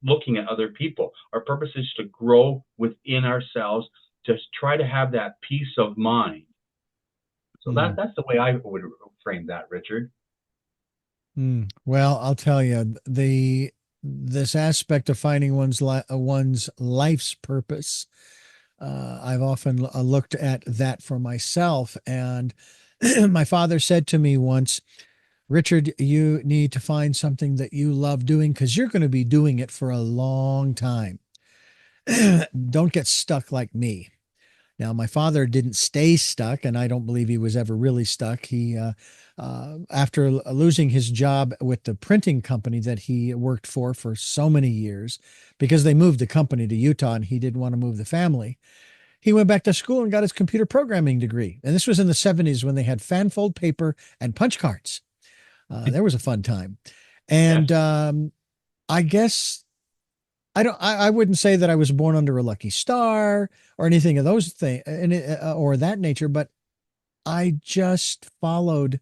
looking at other people. Our purpose is to grow within ourselves, to try to have that peace of mind. So that's the way I would frame that, Richard. Well, I'll tell you, this aspect of finding one's life's purpose, I've often looked at that for myself. And my father said to me once, Richard, you need to find something that you love doing because you're going to be doing it for a long time. Don't get stuck like me. Now, my father didn't stay stuck, and I don't believe he was ever really stuck. He, after losing his job with the printing company that he worked for so many years, because they moved the company to Utah and he didn't want to move the family, he went back to school and got his computer programming degree. And this was in the 70s when they had fanfold paper and punch cards. There was a fun time. And I guess I wouldn't say that I was born under a lucky star or anything of those things or that nature, but I just followed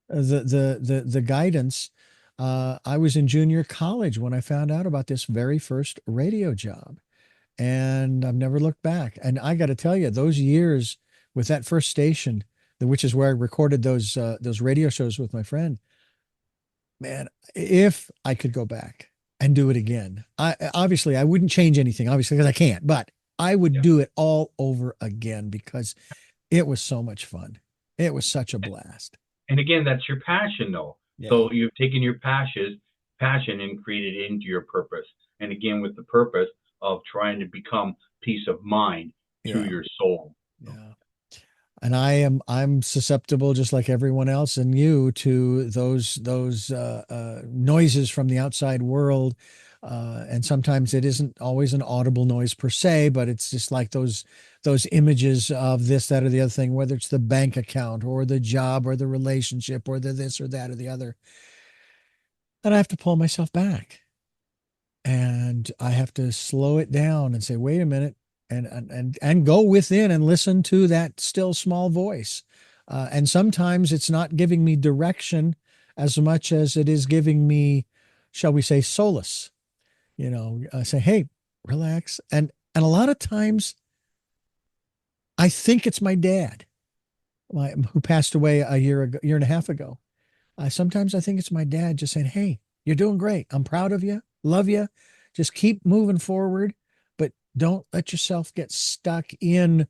the guidance. I was in junior college when I found out about this very first radio job, and I've never looked back. And I got to tell you, those years with that first station, which is where I recorded those radio shows with my friend, man, if I could go back and do it again, I wouldn't change anything, obviously, because I can't, but I would do it all over again because it was so much fun. It was such a blast. And again, that's your passion, though. Yeah. So you've taken your passion and created it into your purpose. And again, with the purpose of trying to become peace of mind through your soul. Yeah. And I'm susceptible, just like everyone else and you, to those noises from the outside world. And sometimes it isn't always an audible noise per se, but it's just like those images of this, that, or the other thing, whether it's the bank account or the job or the relationship or the this or that or the other. And I have to pull myself back, and I have to slow it down and say, wait a minute. And go within and listen to that still small voice. And sometimes it's not giving me direction as much as it is giving me, shall we say, solace. Say, hey, relax. And a lot of times I think it's my dad, who passed away a year and a half ago. Sometimes I think it's my dad just saying, hey, you're doing great. I'm proud of you. Love you. Just keep moving forward, but don't let yourself get stuck in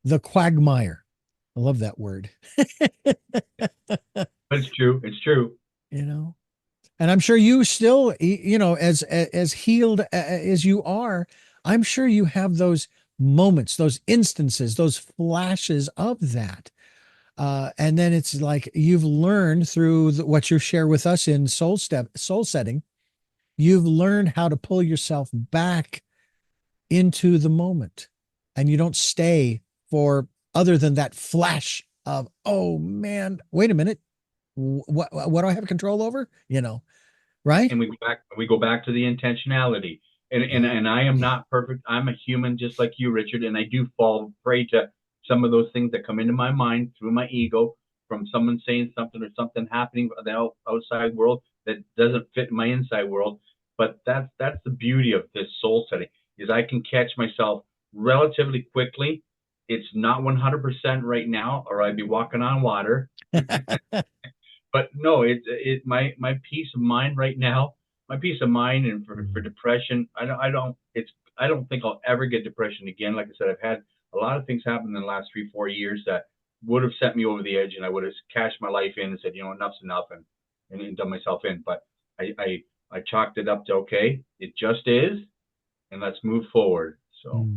the quagmire. I love that word. But it's true. It's true. you know, and I'm sure you still, as healed as you are, I'm sure you have those moments, those instances, those flashes of that. And then it's like you've learned through what you share with us in soul setting, you've learned how to pull yourself back into the moment, and you don't stay for other than that flash of, oh man, wait a minute, what do I have control over? Right? And we go back to the intentionality. And I am not perfect. I'm a human just like you, Richard, and I do fall prey to some of those things that come into my mind through my ego, from someone saying something or something happening in the outside world that doesn't fit in my inside world. But that's the beauty of this soul setting, is I can catch myself relatively quickly. It's not 100% right now, or I'd be walking on water. But no, my peace of mind right now, my peace of mind, and for depression, I don't think I'll ever get depression again. Like I said, I've had a lot of things happen in the last 3-4 years that would have sent me over the edge, and I would have cashed my life in and said, enough's enough, and done myself in. But I chalked it up to, okay, it just is, and let's move forward. So.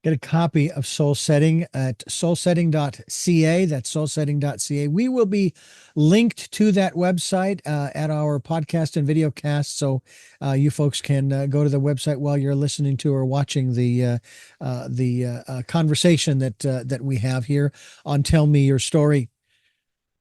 Get a copy of Soul Setting at soulsetting.ca. That's soulsetting.ca. We will be linked to that website at our podcast and video cast, so you folks can go to the website while you're listening to or watching the conversation that we have here on Tell Me Your Story.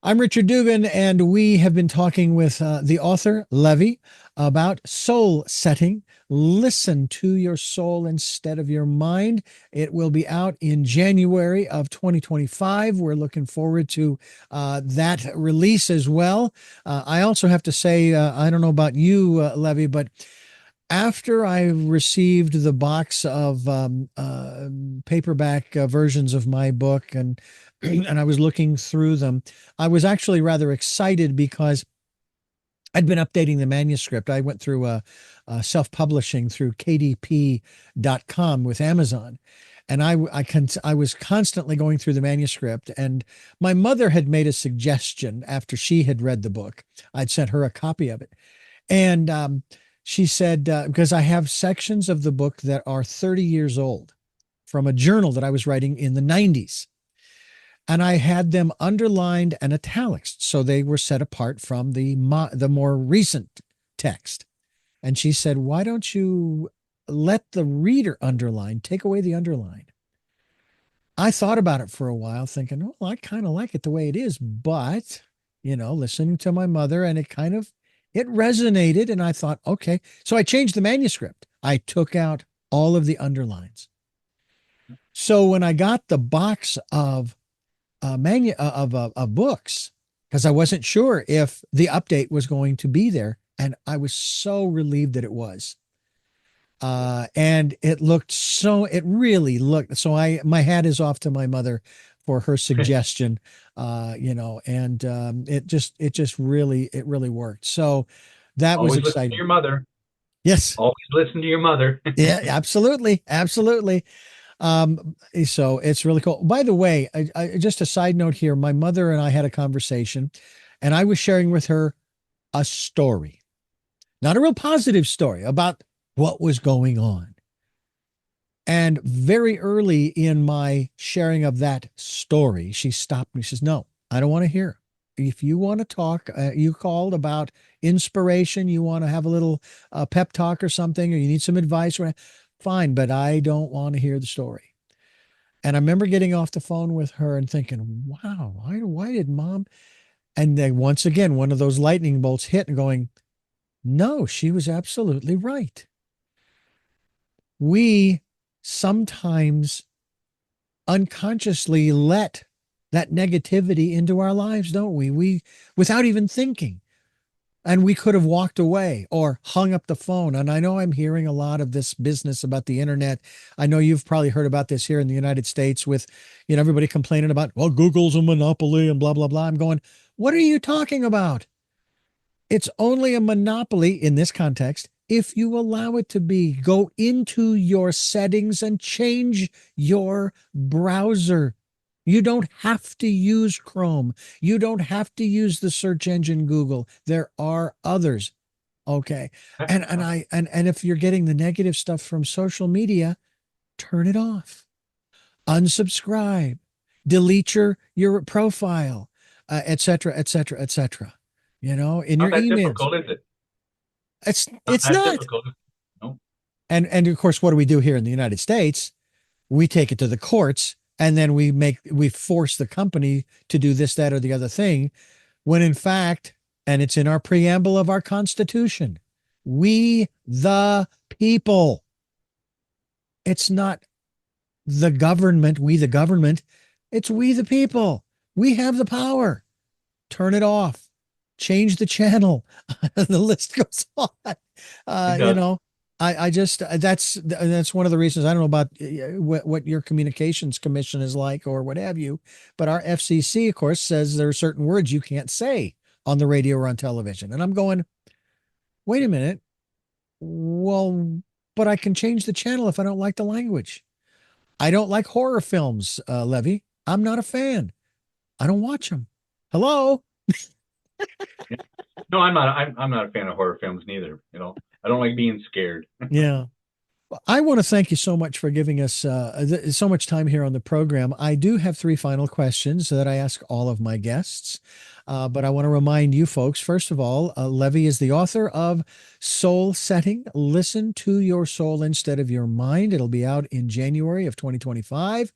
I'm Richard Dugan, and we have been talking with the author, Levy, about soul setting. Listen to your soul instead of your mind. It will be out in January of 2025. We're looking forward to that release as well. I also have to say, I don't know about you, Levy, but after I received the box of paperback versions of my book, and and I was looking through them, I was actually rather excited because I'd been updating the manuscript. I went through a self-publishing through kdp.com with Amazon. And I was constantly going through the manuscript, and my mother had made a suggestion after she had read the book. I'd sent her a copy of it. And she said, because I have sections of the book that are 30 years old from a journal that I was writing in the 90s. And I had them underlined and italics, so they were set apart from the more recent text. And she said, why don't you let the reader underline, take away the underline? I thought about it for a while, thinking, well, I kind of like it the way it is, but, listening to my mother, and it resonated, and I thought, okay. So I changed the manuscript. I took out all of the underlines. So when I got the box of books, because I wasn't sure if the update was going to be there, and I was so relieved that it was. And it really looked, so my hat is off to my mother for her suggestion, and it just really worked. So that was Always listen exciting. to your mother. Yes. Always listen to your mother. Yeah, absolutely. Absolutely. So it's really cool. By the way, just a side note here, my mother and I had a conversation, and I was sharing with her a story, not a real positive story, about what was going on. And very early in my sharing of that story, she stopped me. She says, no, I don't want to hear. If you want to talk, you called about inspiration, you want to have a little pep talk or something, or you need some advice, fine, but I don't want to hear the story. And I remember getting off the phone with her and thinking, wow, why did mom? And then once again, one of those lightning bolts hit, and going, no, she was absolutely right. We sometimes unconsciously let that negativity into our lives, don't we? Without even thinking. and we could have walked away or hung up the phone. And I know I'm hearing a lot of this business about the internet. I know you've probably heard about this here in the United States with, everybody complaining about, well, Google's a monopoly and blah, blah, blah. I'm going, what are you talking about? It's only a monopoly in this context if you allow it to be. Go into your settings and change your browser. You don't have to use Chrome. You don't have to use the search engine Google. There are others. Okay. And if you're getting the negative stuff from social media, turn it off. Unsubscribe. Delete your profile, et cetera, et cetera, et cetera. In Not your that emails. difficult, is it? Not It's that not. difficult. No. And of course, what do we do here in the United States? We take it to the courts, and then we force the company to do this, that, or the other thing, when in fact, and it's in our preamble of our Constitution, we the people. It's not the government, we the government. It's we the people. We have the power. Turn it off. Change the channel. The list goes on. It You does. know, I just that's one of the reasons. I don't know about what your communications commission is like or what have you, but our FCC, of course, says there are certain words you can't say on the radio or on television. And I'm going, wait a minute. Well, but I can change the channel if I don't like the language. I don't like horror films, Levy. I'm not a fan. I don't watch them. Hello? Yeah. No, I'm not. I'm not a fan of horror films neither. I don't like being scared. Yeah. I want to thank you so much for giving us so much time here on the program. I do have three final questions that I ask all of my guests. But I want to remind you folks, first of all, Levy is the author of Soul Setting. Listen to your soul instead of your mind. It'll be out in January of 2025.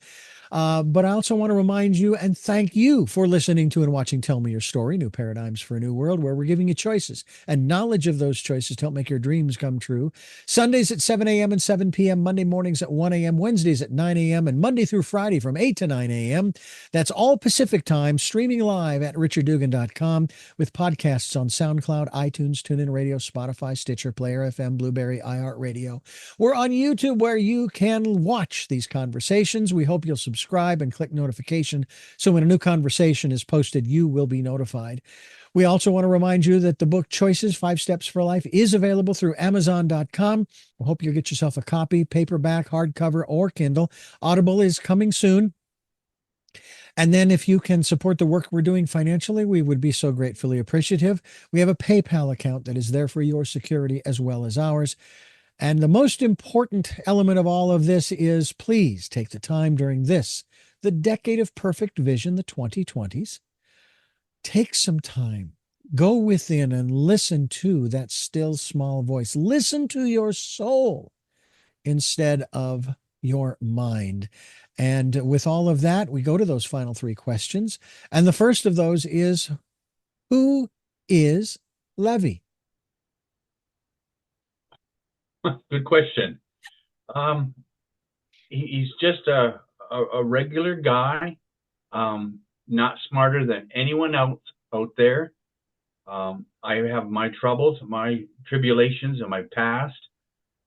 But I also want to remind you and thank you for listening to and watching Tell Me Your Story, New Paradigms for a New World, where we're giving you choices and knowledge of those choices to help make your dreams come true. Sundays at 7 a.m. and 7 p.m., Monday mornings at 1 a.m., Wednesdays at 9 a.m., and Monday through Friday from 8 to 9 a.m. That's all Pacific time, streaming live at richarddugan.com with podcasts on SoundCloud, iTunes, TuneIn Radio, Spotify, Stitcher, Player FM, Blueberry, iHeartRadio. We're on YouTube where you can watch these conversations. We hope you'll subscribe and click notification so when a new conversation is posted, you will be notified. We also want to remind you that the book Choices, 5 Steps for Life is available through Amazon.com. We hope you'll get yourself a copy, paperback, hardcover, or Kindle. Audible is coming soon. And then if you can support the work we're doing financially, we would be so gratefully appreciative. We have a PayPal account that is there for your security as well as ours. And the most important element of all of this is please take the time during this, the decade of perfect vision, the 2020s. Take some time, go within and listen to that still small voice. Listen to your soul instead of your mind. And with all of that, we go to those final three questions. And the first of those is, who is Levy? Good question. He's just a regular guy, not smarter than anyone else out there. I have my troubles, my tribulations in my past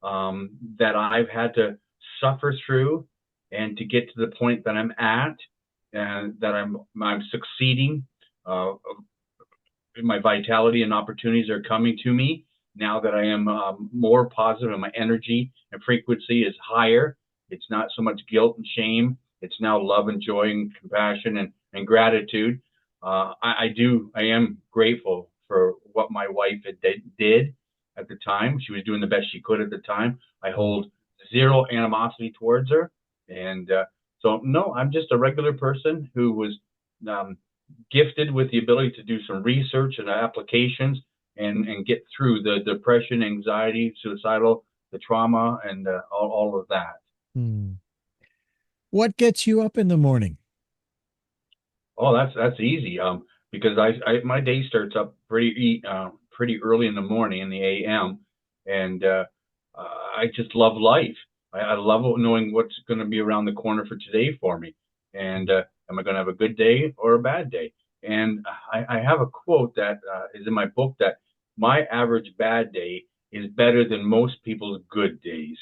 that I've had to suffer through, and to get to the point that I'm at, and that I'm succeeding. My vitality and opportunities are coming to me now that I am more positive, and my energy and frequency is higher. It's not so much guilt and shame. It's now love and joy and compassion and gratitude. I am grateful for what my wife did at the time. She was doing the best she could at the time. I hold zero animosity towards her. And so, no, I'm just a regular person who was gifted with the ability to do some research and applications and get through the depression, anxiety, suicidal, the trauma, and all of that. What gets you up in the morning? Oh, that's easy. Because my day starts up pretty early in the morning in the a.m. and I just love life. I love knowing what's going to be around the corner for today for me, and am I going to have a good day or a bad day? And I have a quote that is in my book that my average bad day is better than most people's good days.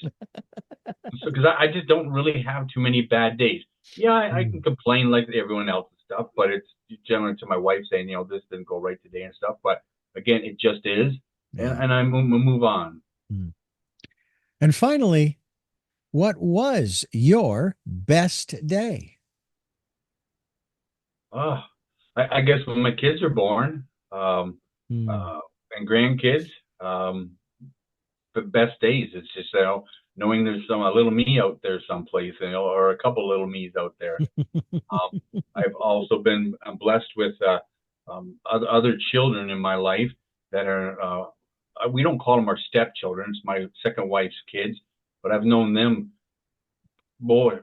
So, because I just don't really have too many bad days. Yeah, I can complain like everyone else and stuff, but it's generally to my wife saying, this didn't go right today and stuff. But again, it just is, and I move on. And finally, what was your best day? I guess when my kids are born, and grandkids, the best days. It's just, knowing there's a little me out there someplace, or a couple little me's out there. I've also been blessed with other children in my life that are, we don't call them our stepchildren. It's my second wife's kids, but I've known them,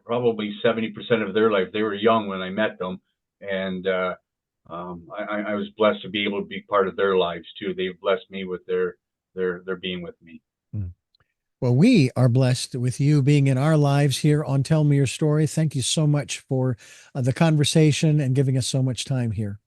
probably 70% of their life. They were young when I met them, and I was blessed to be able to be part of their lives too. They've blessed me with their being with me. Well, we are blessed with you being in our lives here on Tell Me Your Story. Thank you so much for the conversation and giving us so much time here.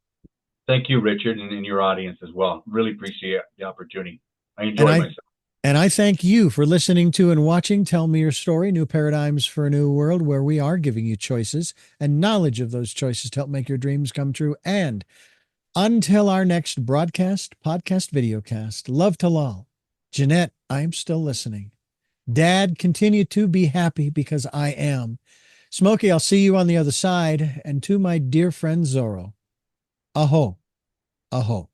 Thank you, Richard, and your audience as well. Really appreciate the opportunity. I enjoyed myself. And I thank you for listening to and watching Tell Me Your Story, New Paradigms for a New World, where we are giving you choices and knowledge of those choices to help make your dreams come true. And until our next broadcast, podcast, videocast, love to Lal. Jeanette, I'm still listening. Dad, continue to be happy because I am. Smokey, I'll see you on the other side. And to my dear friend Zorro, aho, aho.